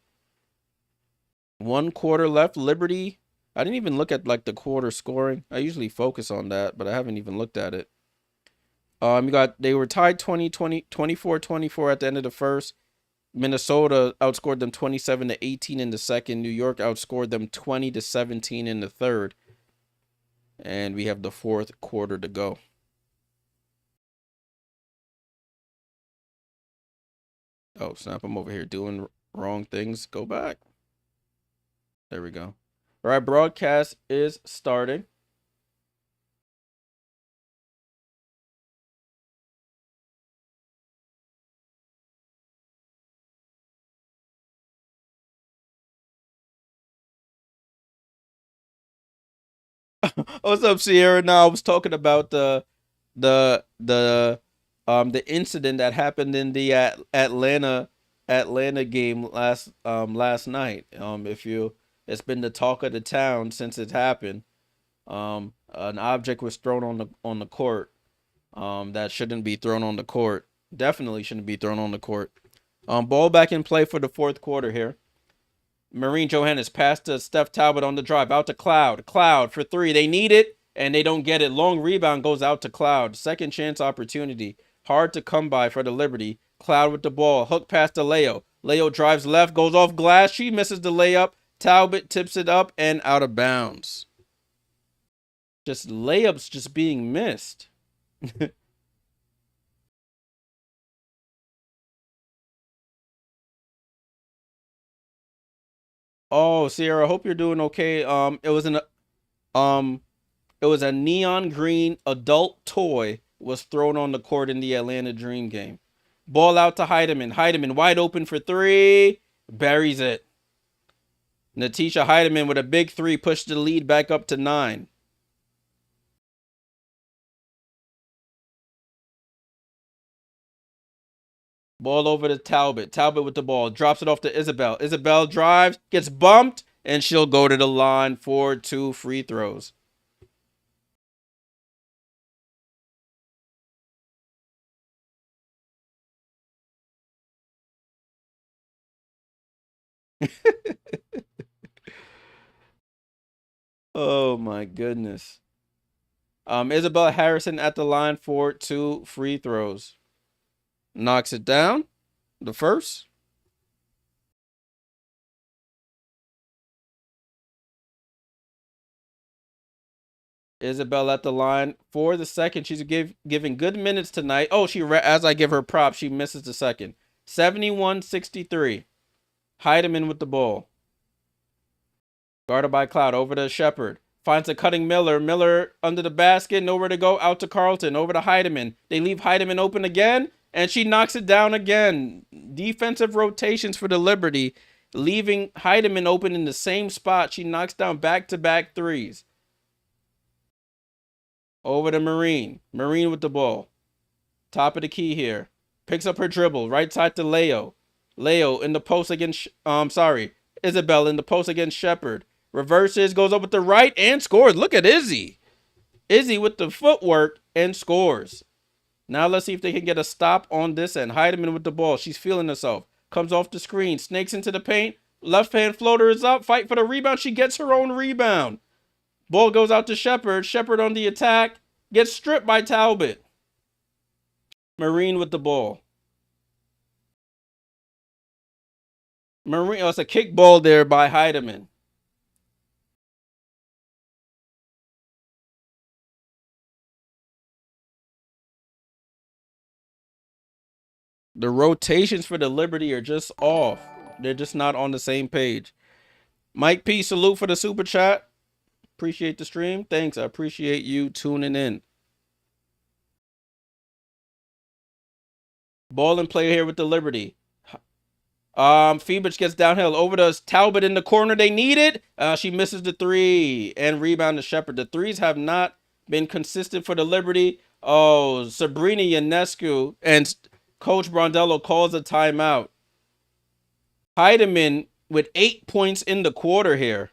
1 quarter left. Liberty. I didn't even look at like the quarter scoring. I usually focus on that, but I haven't even looked at it. They were tied 24-24 at the end of the first. Minnesota outscored them 27-18 in the second. New York outscored them 20-17 in the third. And we have the fourth quarter to go. Oh, snap. I'm over here doing wrong things. Go back. There we go. All right, broadcast is starting. What's up, Sierra? No, I was talking about the incident that happened in the Atlanta game last night. It's been the talk of the town since it happened. An object was thrown on the court. That shouldn't be thrown on the court. Definitely shouldn't be thrown on the court. Ball back in play for the fourth quarter here. Marine Johannes passed to Steph Talbot on the drive. Out to Cloud. Cloud for three. They need it, and they don't get it. Long rebound goes out to Cloud. Second chance opportunity. Hard to come by for the Liberty. Cloud with the ball. Hook pass to Leo. Leo drives left. Goes off glass. She misses the layup. Talbot tips it up and out of bounds. Just layups just being missed. Oh, Sierra, I hope you're doing okay. Um, it was a neon green adult toy was thrown on the court in the Atlanta Dream game. Ball out to Heidemann. Heidemann wide open for three. Buries it. Napheesa Heidemann with a big three pushed the lead back up to 9. Ball over to Talbot. Talbot with the ball. Drops it off to Isabel. Isabel drives, gets bumped, and she'll go to the line for 2 free throws. Oh my goodness. Isabel Harrison at the line for 2 free throws. Knocks it down. The first. Isabel at the line for the second. She's giving good minutes tonight. Oh, as I give her props, she misses the second. 71-63. Heidemann with the ball. Guarded by Cloud. Over to Shepard. Finds a cutting Miller. Miller under the basket. Nowhere to go. Out to Carlton. Over to Heidemann. They leave Heidemann open again. And she knocks it down again. Defensive rotations for the Liberty. Leaving Heidemann open in the same spot. She knocks down back-to-back threes. Over to Marine. Marine with the ball. Top of the key here. Picks up her dribble. Right side to Leo. Leo in the post against... Isabel in the post against Shepard. Reverses. Goes up with the right and scores. Look at Izzy. Izzy with the footwork and scores. Now let's see if they can get a stop on this end. Heidemann with the ball. She's feeling herself. Comes off the screen. Snakes into the paint. Left hand floater is up. Fight for the rebound. She gets her own rebound. Ball goes out to Shepard. Shepard on the attack. Gets stripped by Talbot. Marine with the ball. Marine, it's a kick ball there by Heidemann. The rotations for the Liberty are just off. They're just not on the same page. Mike P, salute for the super chat. Appreciate the stream. Thanks. I appreciate you tuning in. Ball and play here with the Liberty. Phoebus gets downhill over to Talbot in the corner. They need it. She misses the three and rebound to Shepard. The threes have not been consistent for the Liberty. Oh, Sabrina Ionescu and Coach Brondello calls a timeout. Heidemann with 8 points in the quarter here.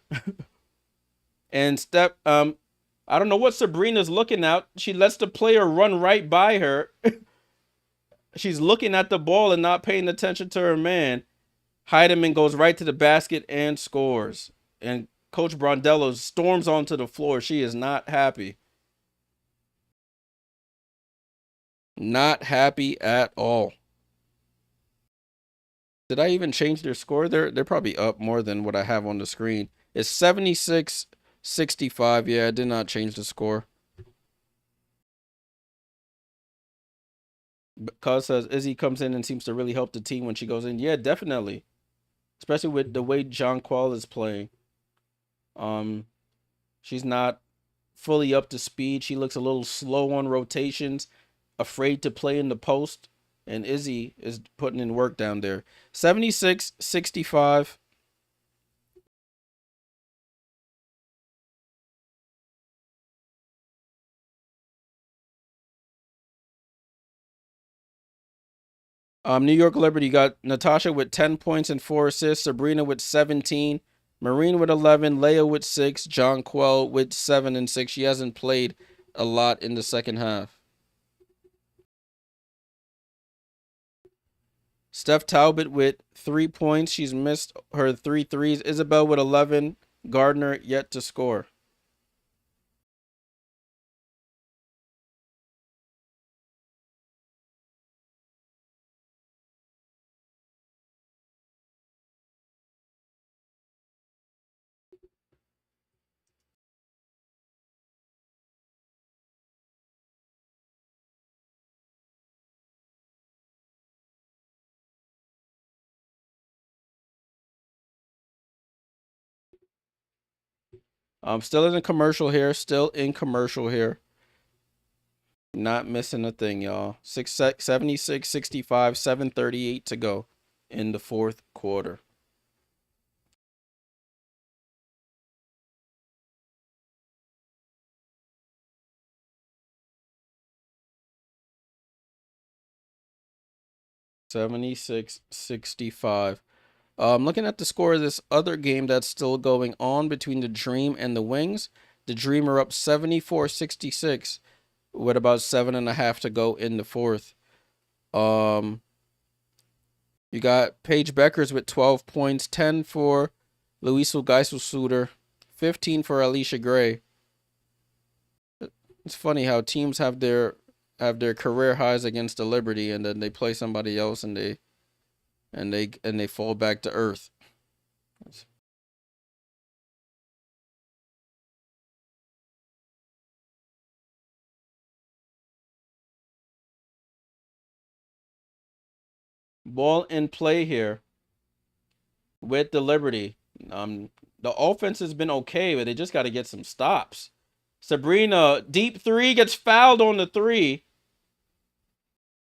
And I don't know what Sabrina's looking at. She lets the player run right by her. She's looking at the ball and not paying attention to her man. Heidemann goes right to the basket and scores. And Coach Brondello storms onto the floor. She is not happy. Not happy at all. Did I even change their score? They're probably up more than what I have on the screen. It's 76-65. Yeah, I did not change the score. Because Izzy comes in and seems to really help the team when she goes in. Yeah, definitely. Especially with the way Jonquel is playing. She's not fully up to speed. She looks a little slow on rotations, afraid to play in the post. And Izzy is putting in work down there. 76-65. New York Liberty got Natasha with 10 points and 4 assists, Sabrina with 17, Marine with 11, Leia with 6, Jonquel with 7 and 6. She hasn't played a lot in the second half. Steph Talbot with 3 points. She's missed her 3 threes. Isabel with 11. Gardner yet to score. Still in a commercial here. Still in commercial here. Not missing a thing, y'all. 76-65, 7:38 to go in the fourth quarter. $76-65. Looking at the score of this other game that's still going on between the Dream and the Wings. The Dream are up 74-66 with about 7.5 to go in the fourth. You got Paige Beckers with 12 points, 10 for Luisu Geisel-Suter, 15 for Alicia Gray. It's funny how teams have their career highs against the Liberty, and then they play somebody else and they fall back to earth. Ball in play here with the Liberty. The offense has been okay, but they just got to get some stops. Sabrina, deep three, gets fouled on the three.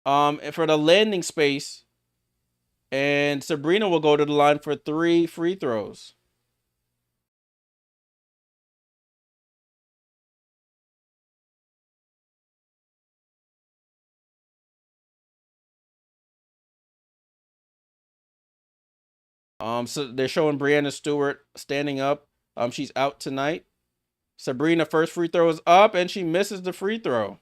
For the landing space. And Sabrina will go to the line for 3 free throws. So they're showing Breanna Stewart standing up. She's out tonight. Sabrina, first free throw is up, and she misses the free throw.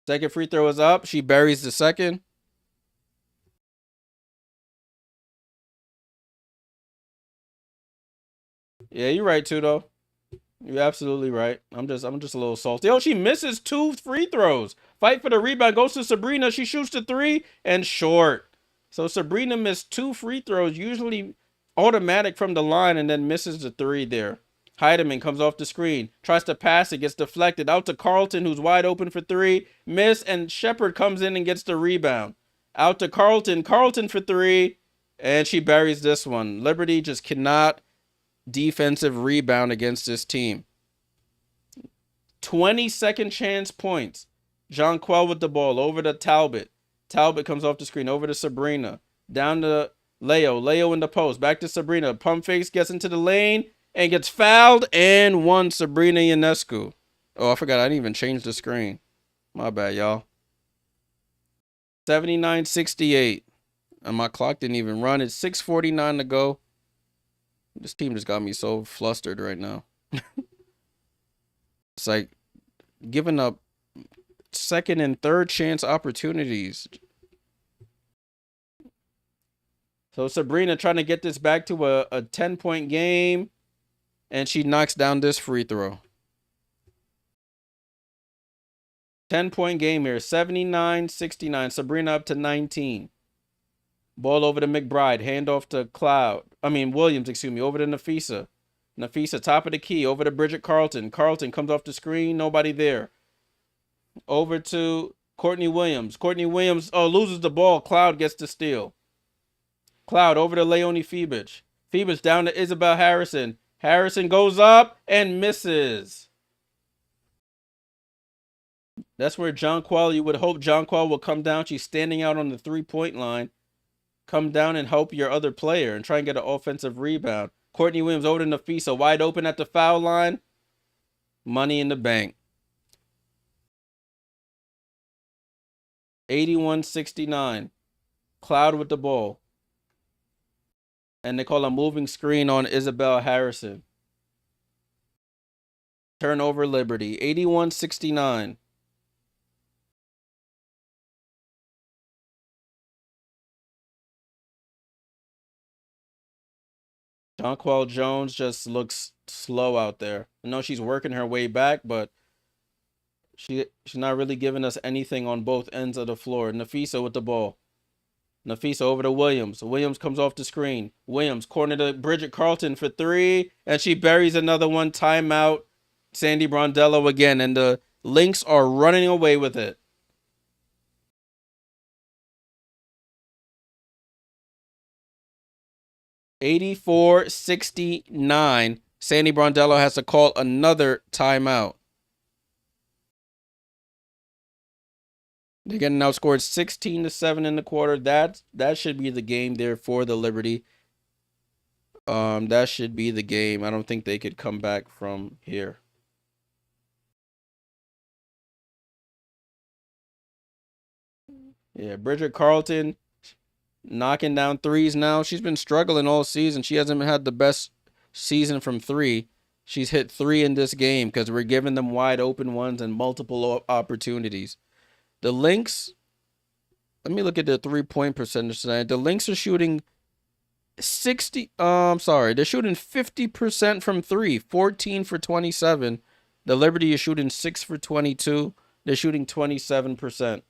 Second free throw is up. She buries the second. Yeah, you're right too, though. You're absolutely right. I'm just a little salty. Oh, she misses 2 free throws. Fight for the rebound. Goes to Sabrina. She shoots the 3 and short. So Sabrina missed 2 free throws, usually automatic from the line, and then misses the 3 there. Heidemann comes off the screen, tries to pass it, gets deflected out to Carlton, who's wide open for 3. Miss, and Shepard comes in and gets the rebound. Out to Carlton. Carlton for 3, and she buries this one. Liberty just cannot defensive rebound against this team. 20-second chance points. Jonquel with the ball over to Talbot. Talbot comes off the screen over to Sabrina. Down to Leo. Leo in the post. Back to Sabrina. Pump fakes, gets into the lane and gets fouled and won. Sabrina Ionescu. Oh, I forgot. I didn't even change the screen. My bad, y'all. 79-68. And my clock didn't even run. It's 6:49 to go. This team just got me so flustered right now. It's like giving up second and third chance opportunities. So Sabrina trying to get this back to a 10-point game, and she knocks down this free throw. 10-point game here, 79-69. Sabrina up to 19. Ball over to McBride. Handoff to Williams, excuse me. Over to Napheesa. Napheesa, top of the key. Over to Bridget Carlton. Carlton comes off the screen. Nobody there. Over to Courtney Williams. Courtney Williams, loses the ball. Cloud gets the steal. Cloud over to Leonie Phoebus. Phoebus down to Isabel Harrison. Harrison goes up and misses. That's where Jonquil, you would hope Jonquil will come down. She's standing out on the 3-point line. Come down and help your other player and try and get an offensive rebound. Courtney Williams over to Napheesa, wide open at the foul line. Money in the bank. 81-69. Cloud with the ball. And they call a moving screen on Isabel Harrison. Turnover Liberty. 81-69. Jonquil Jones just looks slow out there. I know she's working her way back, but she's not really giving us anything on both ends of the floor. Napheesa with the ball. Napheesa over to Williams. Williams comes off the screen. Williams corner to Bridget Carlton for 3, and she buries another one. Timeout. Sandy Brondello again, and the Lynx are running away with it. (84-69). Sandy Brondello has to call another timeout. They're getting outscored 16-7 in the quarter. That should be the game there for the Liberty. That should be the game. I don't think they could come back from here. Yeah, Bridget Carlton knocking down threes now. She's been struggling all season. She hasn't had the best season from 3. She's hit 3 in this game because we're giving them wide open ones and multiple opportunities. The Lynx, let me look at their 3-point percentage tonight. The Lynx are shooting they're shooting 50% from 3, 14 for 27. The Liberty is shooting 6 for 22. They're shooting 27%.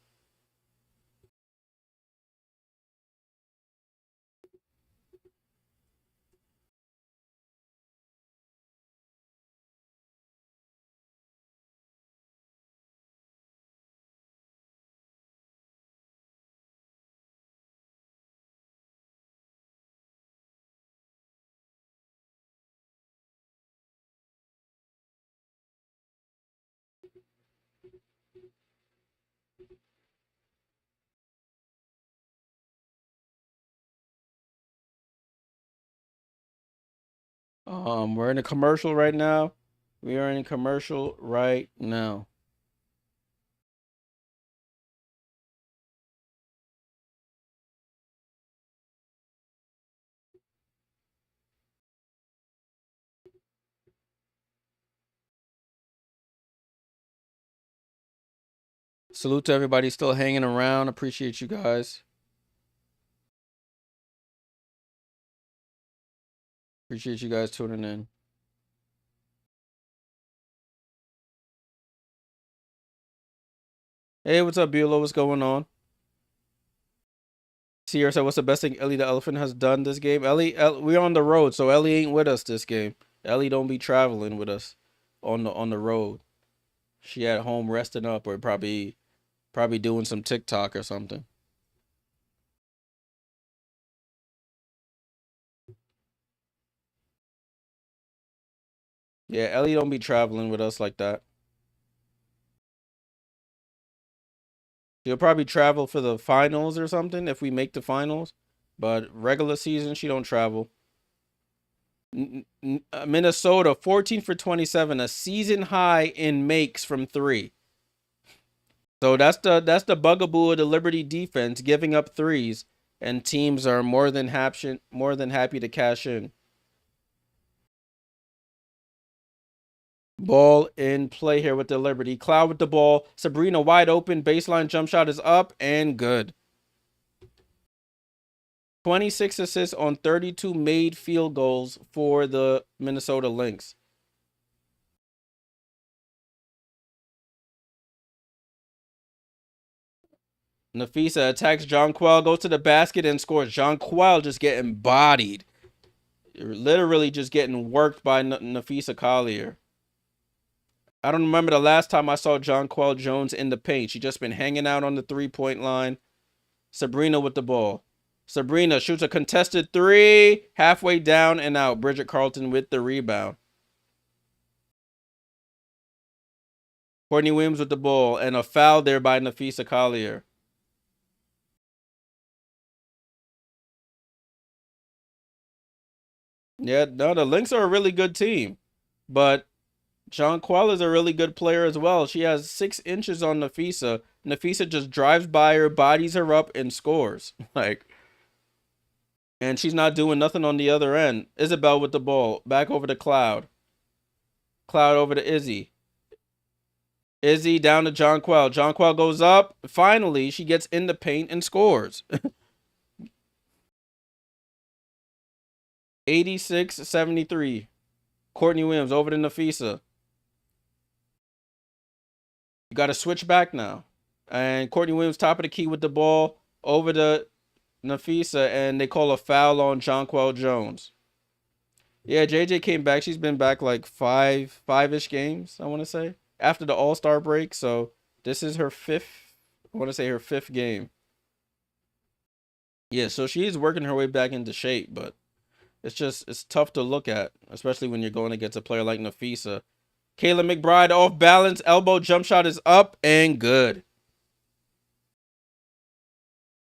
We're in a commercial right now. We are in a commercial right now. Salute to everybody still hanging around. Appreciate you guys. Appreciate you guys tuning in. Hey, what's up, Buelow? What's going on? Sierra said, what's the best thing Ellie the Elephant has done this game? Ellie, we're on the road, so Ellie ain't with us this game. Ellie don't be traveling with us on the road. She at home resting up or probably doing some TikTok or something. Yeah, Ellie don't be traveling with us like that. She'll probably travel for the finals or something if we make the finals. But regular season, she don't travel. Minnesota, 14 for 27, a season high in makes from 3. So that's the bugaboo of the Liberty defense, giving up threes. and teams are more than happy to cash in. Ball in play here with the Liberty. Cloud with the ball. Sabrina wide open. Baseline jump shot is up and good. 26 assists on 32 made field goals for the Minnesota Lynx. Napheesa attacks Jonquel, goes to the basket and scores. Jonquel just getting bodied. You're literally just getting worked by Napheesa Collier. I don't remember the last time I saw Jonquel Jones in the paint. She just been hanging out on the three-point line. Sabrina with the ball. Sabrina shoots a contested three. Halfway down and out. Bridget Carlton with the rebound. Courtney Williams with the ball. And a foul there by Napheesa Collier. Yeah, no, the Lynx are a really good team. But Jonquel is a really good player as well. She has 6 inches on Napheesa. Napheesa just drives by her, bodies her up, and scores. And she's not doing nothing on the other end. Isabel with the ball. Back over to Cloud. Cloud over to Izzy. Izzy down to Jonquel. Jonquel goes up. Finally, she gets in the paint and scores. 86-73. Courtney Williams over to Napheesa. You got to switch back now. And Courtney Williams top of the key with the ball over to Napheesa, and they call a foul on Jonquel Jones. Yeah, JJ came back. She's been back like five-ish games, I want to say, after the All-Star break. So this is her her fifth game. Yeah, so she's working her way back into shape, but it's tough to look at, especially when you're going against a player like Napheesa. Kayla McBride off balance, elbow jump shot is up and good.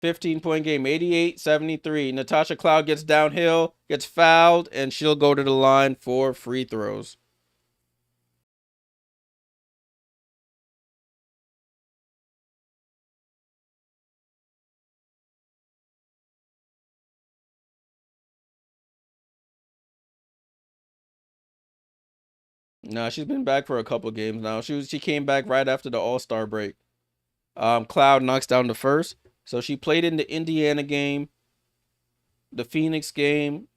15-point game, 88-73. Natasha Cloud gets downhill, gets fouled, and she'll go to the line for free throws. No, she's been back for a couple games now. She came back right after the All-Star break. Cloud knocks down the first. So she played in the Indiana game, the Phoenix game,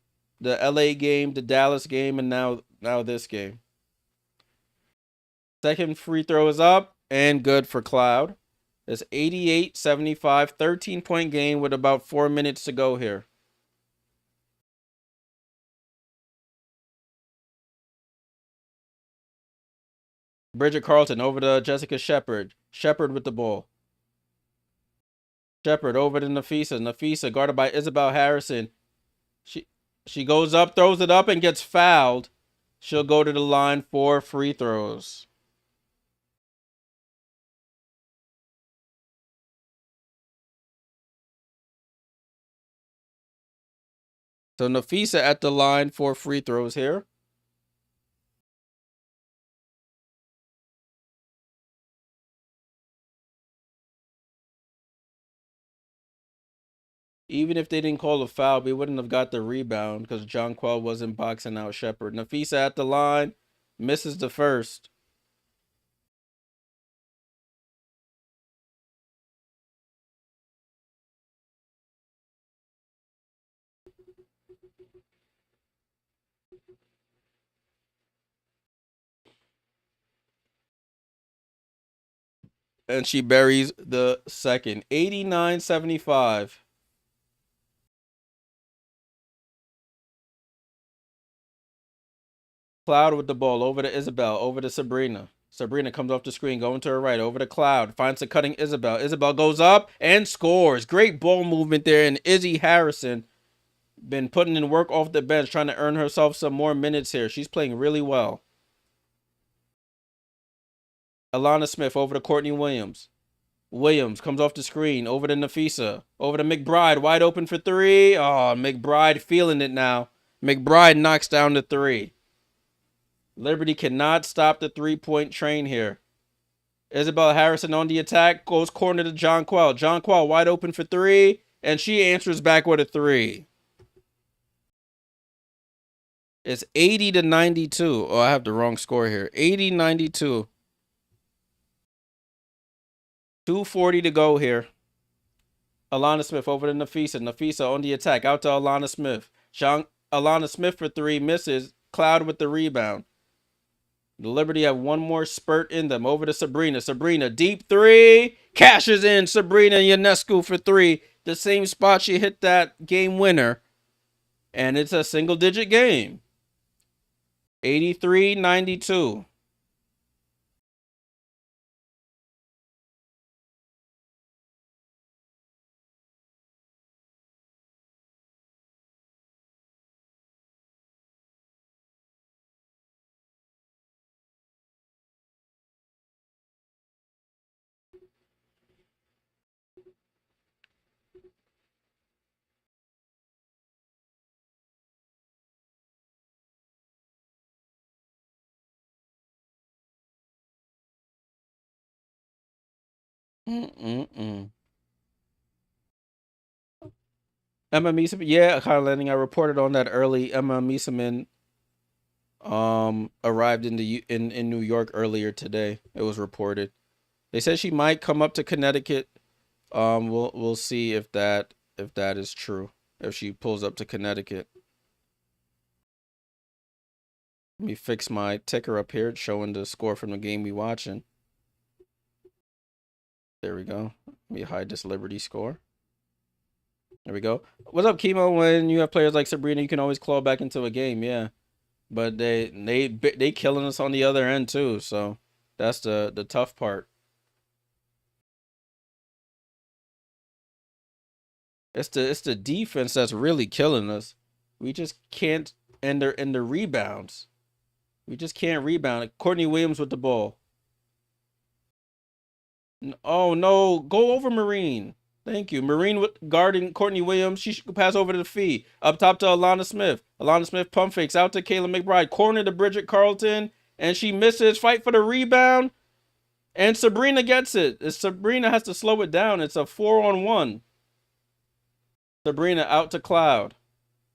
the LA game, the Dallas game, and now this game. Second free throw is up and good for Cloud. It's 88-75, 13-point game with about 4 minutes to go here. Bridget Carlton over to Jessica Shepard. Shepard with the ball. Shepard over to Napheesa. Napheesa guarded by Isabel Harrison. She goes up, throws it up, and gets fouled. She'll go to the line for free throws. So Napheesa at the line for free throws here. Even if they didn't call a foul, we wouldn't have got the rebound because Jonquel wasn't boxing out Shepard. Napheesa at the line, misses the first. And she buries the second. 89-75. Cloud with the ball over to Isabel, over to Sabrina. Sabrina comes off the screen, going to her right, over to Cloud. Finds a cutting Isabel. Isabel goes up and scores. Great ball movement there. And Izzy Harrison been putting in work off the bench, trying to earn herself some more minutes here. She's playing really well. Alana Smith over to Courtney Williams. Williams comes off the screen, over to Napheesa. Over to McBride, wide open for three. Oh, McBride feeling it now. McBride knocks down the three. Liberty cannot stop the three-point train here. Isabel Harrison on the attack, goes corner to Jonquel. Jonquel wide open for three. And she answers back with a three. It's 80-92. Oh, I have the wrong score here. 80-92. 2:40 to go here. Alana Smith over to Napheesa. Napheesa on the attack. Out to Alana Smith. Alana Smith for three. Misses. Cloud with the rebound. The Liberty have one more spurt in them. Over to Sabrina. Sabrina, deep three. Cashes in. Sabrina Ionescu for three. The same spot she hit that game winner. And it's a single-digit game. 83-92. Emma Mieseman, yeah, Kyle Landing. I reported on that early. Emma Mieseman arrived in in New York earlier today. It was reported. They said she might come up to Connecticut. We'll see if that is true. If she pulls up to Connecticut. Let me fix my ticker up here. It's showing the score from the game we watching. There we go. Let me hide this Liberty score. There we go. What's up, Chemo? When you have players like Sabrina, you can always claw back into a game. Yeah, but they killing us on the other end too. So that's the tough part. It's the defense that's really killing us. We just can't end the rebounds. We just can't rebound. Courtney Williams with the ball. Oh no, go over Marine. Thank you. Marine with guarding Courtney Williams. She should pass over to the fee. Up top to Alana Smith. Alana Smith pump fakes out to Kayla McBride. Corner to Bridget Carlton. And she misses. Fight for the rebound. And Sabrina gets it. Sabrina has to slow it down. It's a 4-on-1. Sabrina out to Cloud.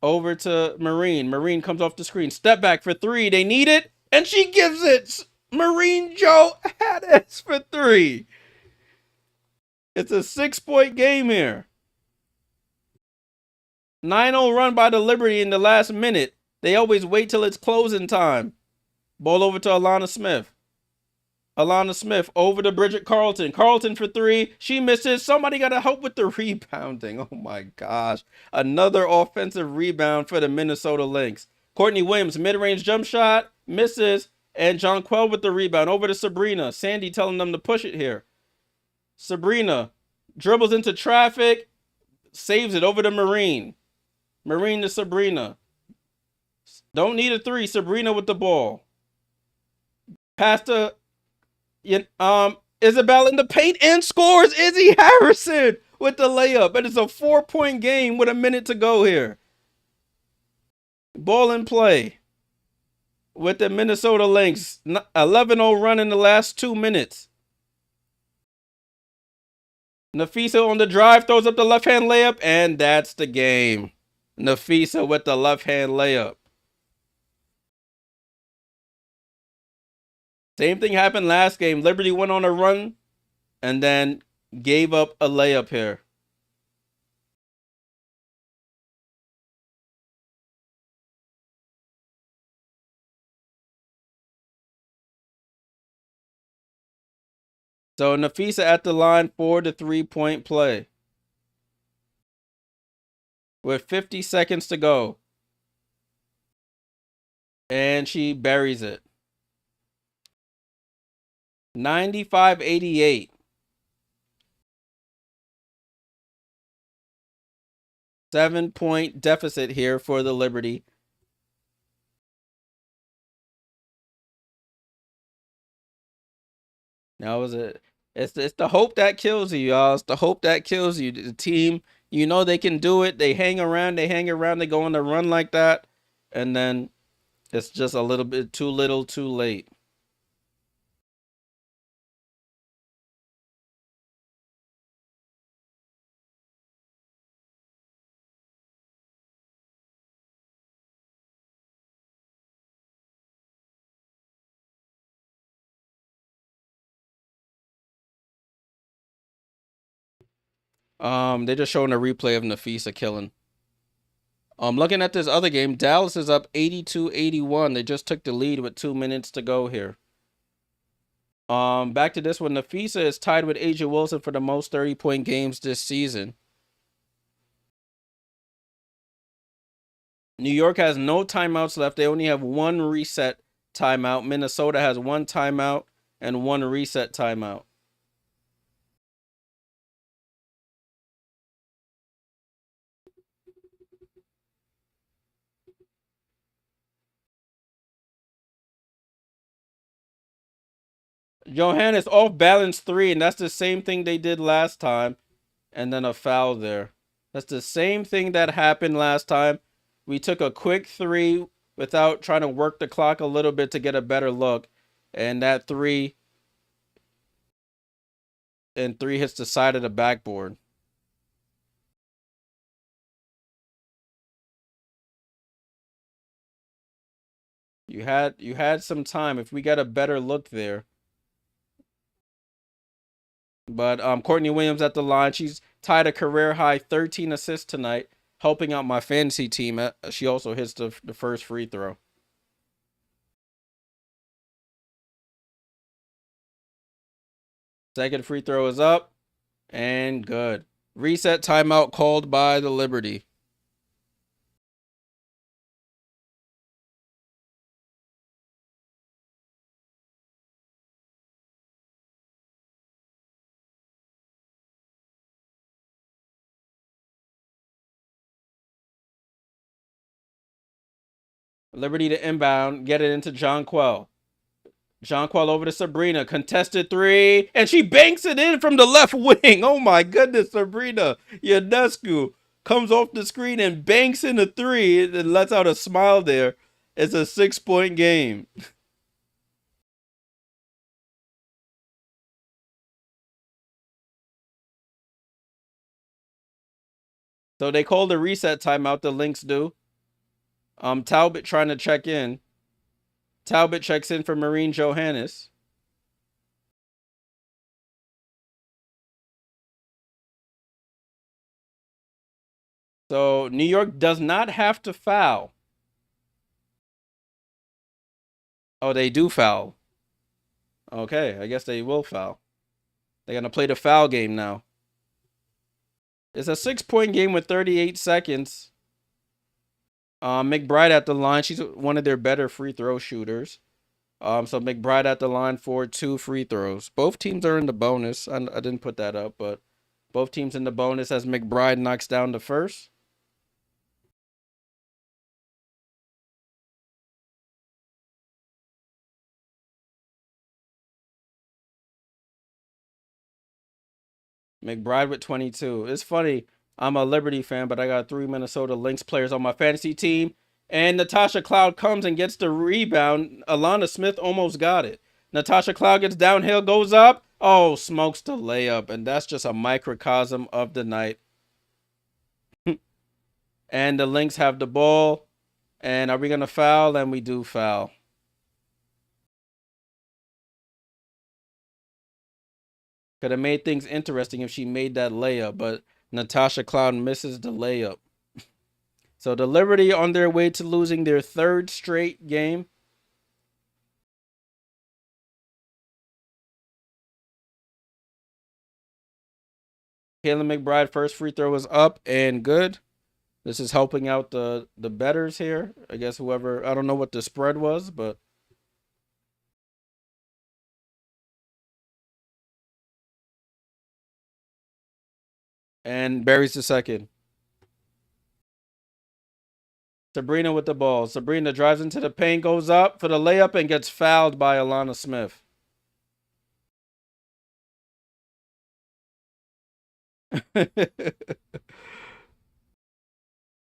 Over to Marine. Marine comes off the screen. Step back for three. They need it. And she gives it. Marine Joe Haddis for three. It's a 6-point game here. 9-0 run by the Liberty in the last minute. They always wait till it's closing time. Ball over to Alana Smith. Alana Smith over to Bridget Carlton. Carlton for three. She misses. Somebody got to help with the rebounding. Oh my gosh. Another offensive rebound for the Minnesota Lynx. Courtney Williams, mid-range jump shot. Misses. And Jonquel with the rebound. Over to Sabrina. Sandy telling them to push it here. Sabrina dribbles into traffic. Saves it over to Marine. Marine to Sabrina. Don't need a three. Sabrina with the ball. Pass to Isabel in the paint and scores. Izzy Harrison with the layup. And it's a 4-point game with a minute to go here. Ball in play with the Minnesota Lynx. 11-0 run in the last 2 minutes. Napheesa on the drive, throws up the left-hand layup, and that's the game. Napheesa with the left-hand layup. Same thing happened last game. Liberty went on a run and then gave up a layup here. So Napheesa at the line for the 3-point play. With 50 seconds to go. And she buries it. 95-88. 7-point deficit here for the Liberty. Now it's the hope that kills you, y'all. It's the hope that kills you. The team, you know they can do it. They hang around, they go on the run like that, and then it's just a little bit too little, too late. They're just showing a replay of Napheesa killing. Looking at this other game, Dallas is up 82-81. They just took the lead with 2 minutes to go here. Back to this one. Napheesa is tied with Asia Wilson for the most 30-point games this season. New York has no timeouts left. They only have one reset timeout. Minnesota has one timeout and one reset timeout. Johannes off balance 3, and that's the same thing they did last time. And then a foul there. That's the same thing that happened last time. We took a quick 3 without trying to work the clock a little bit to get a better look. And that 3 hits the side of the backboard. You had some time if we got a better look there. But Courtney Williams at the line. She's tied a career high 13 assists tonight, helping out my fantasy team. She also hits the first free throw. Second free throw is up and good. Reset timeout called by the Liberty. Liberty to inbound, get it into Jonquel. Jonquel over to Sabrina, contested 3, and she banks it in from the left wing. Oh my goodness, Sabrina Ionescu comes off the screen and banks in a 3 and lets out a smile there. It's a 6-point game. So they called a reset timeout, the Lynx do. Talbot trying to check in. Talbot checks in for Marine Johannes. So New York does not have to foul. Oh, they do foul. Okay, I guess they will foul. They're going to play the foul game now. It's a 6-point game with 38 seconds. McBride at the line. She's one of their better free throw shooters. So McBride at the line for 2 free throws. Both teams are in the bonus. I didn't put that up, but both teams in the bonus as McBride knocks down the first. McBride with 22. It's funny. I'm a Liberty fan, but I got 3 Minnesota Lynx players on my fantasy team. And Natasha Cloud comes and gets the rebound. Alana Smith almost got it. Natasha Cloud gets downhill, goes up. Oh, smokes the layup. And that's just a microcosm of the night. And the Lynx have the ball. And are we going to foul? And we do foul. Could have made things interesting if she made that layup, but Natasha Cloud misses the layup. So the Liberty on their way to losing their 3rd straight game. Kayla McBride first free throw is up and good. This is helping out the bettors here. I guess whoever, I don't know what the spread was, but and buries the second. Sabrina with the ball. Sabrina drives into the paint, goes up for the layup, and gets fouled by Alana Smith.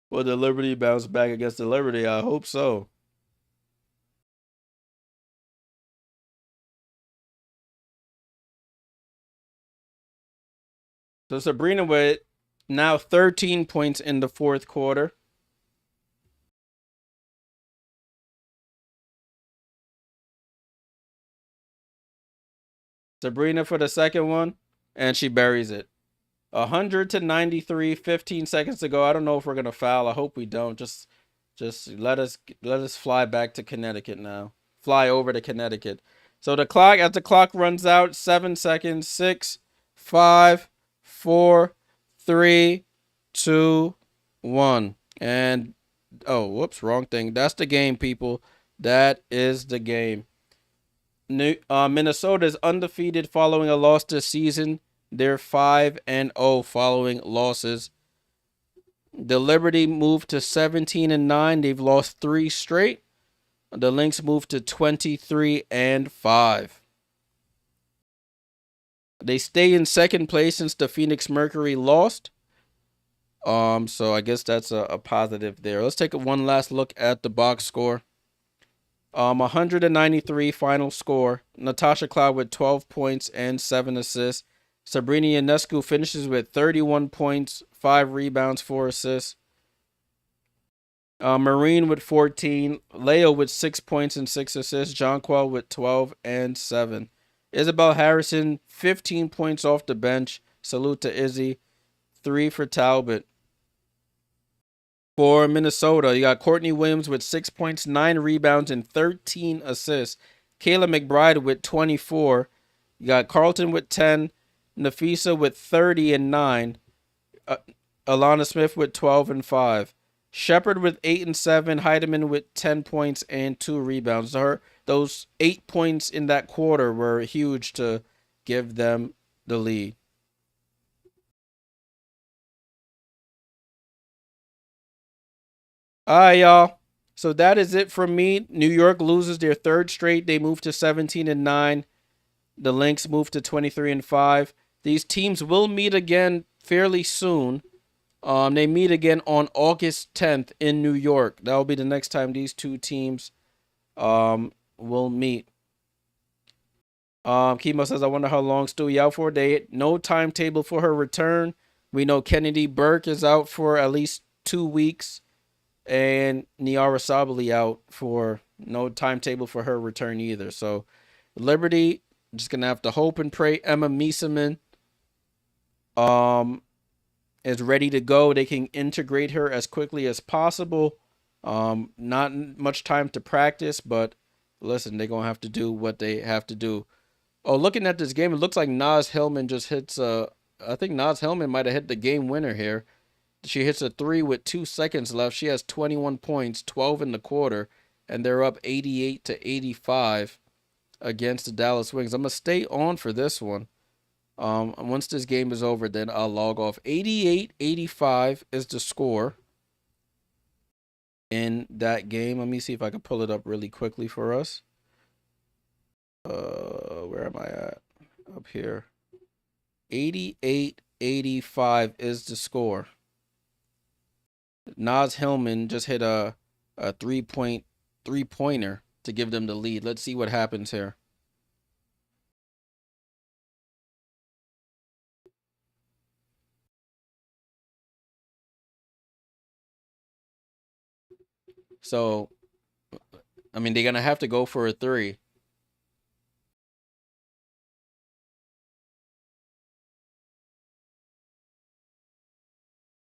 Will the Liberty bounce back against the Liberty? I hope so. So Sabrina with now 13 points in the 4th quarter. Sabrina for the second one, and she buries it. 100-93, 15 seconds to go. I don't know if we're gonna foul. I hope we don't. Just let us fly back to Connecticut now. Fly over to Connecticut. So the clock, as the clock runs out, 7 seconds. 6, 5, 4, 3, 2, 1. And oh, whoops, wrong thing. That's the game, people. That is the game. Minnesota is undefeated following a loss this season. They're 5-0 following losses. The Liberty moved to 17-9. They've lost 3 straight. The Lynx moved to 23-5. They stay in second place since the Phoenix Mercury lost. So I guess that's a positive there. Let's take one last look at the box score. 193 final score. Natasha Cloud with 12 points and 7 assists. Sabrina Ionescu finishes with 31 points, 5 rebounds, 4 assists. Marine with 14. Leo with 6 points and 6 assists. Jonquel with 12 and 7. Isabel Harrison, 15 points off the bench. Salute to Izzy. 3 for Talbot. For Minnesota, you got Courtney Williams with 6 points, 9 rebounds, and 13 assists. Kayla McBride with 24. You got Carlton with 10. Napheesa with 30 and 9. Alana Smith with 12 and 5. Shepard with 8 and 7. Heidemann with 10 points and 2 rebounds. Those 8 points in that quarter were huge to give them the lead. All right, y'all. So that is it from me. New York loses their 3rd straight. They move to 17-9. The Lynx move to 23-5. These teams will meet again fairly soon. They meet again on August 10th in New York. That will be the next time these two teams will meet. Kimo says, I wonder how long Stewie out for. No timetable for her return. We know Kennedy Burke is out for at least 2 weeks. And Nyara Sabally out for no timetable for her return either. So Liberty, just going to have to hope and pray Emma Mieseman is ready to go. They can integrate her as quickly as possible. Not much time to practice, but listen, they're going to have to do what they have to do. Oh, looking at this game, it looks like Naz Hillman just hits I think Naz Hillman might have hit the game winner here. She hits a 3 with 2 seconds left. She has 21 points, 12 in the quarter, and they're up 88-85 against the Dallas Wings. I'm going to stay on for this one. Once this game is over, then I'll log off. 88-85 is the score in that game. Let me see if I can pull it up really quickly for us. Where am I at? Up here. 88-85 is the score. Naz Hillman just hit a 3-pointer to give them the lead. Let's see what happens here. So, I mean, they're going to have to go for a 3.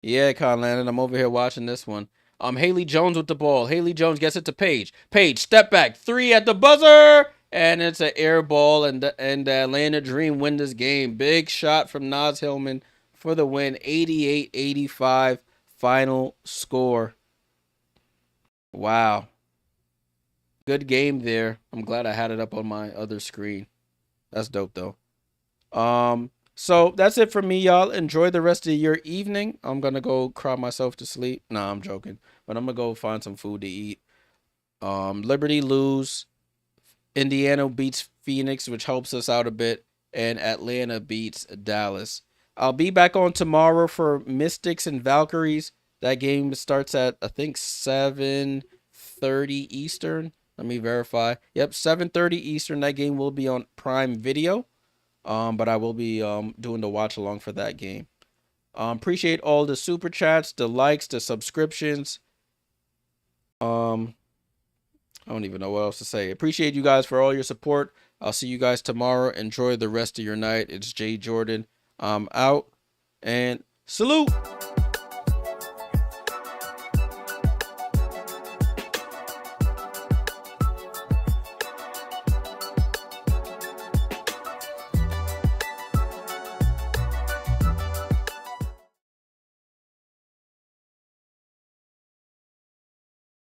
Yeah, Conlan, I'm over here watching this one. Haley Jones with the ball. Haley Jones gets it to Paige. Paige, step back. 3 at the buzzer. And it's an air ball, and the Atlanta Dream win this game. Big shot from Naz Hillman for the win. 88-85 final score. Wow. Good game there. I'm glad I had it up on my other screen. That's dope, though. So that's it for me, y'all. Enjoy the rest of your evening. I'm gonna go cry myself to sleep. Nah, I'm joking. But I'm gonna go find some food to eat. Liberty lose. Indiana beats Phoenix, which helps us out a bit. And Atlanta beats Dallas. I'll be back on tomorrow for Mystics and Valkyries. That game starts at, I think, 7:30 Eastern. Let me verify. Yep, 7:30 Eastern. That game will be on Prime Video. But I will be doing the watch along for that game. Appreciate all the super chats, the likes, the subscriptions. I don't even know what else to say. Appreciate you guys for all your support. I'll see you guys tomorrow. Enjoy the rest of your night. It's Jay Jordan. I'm out. and salute.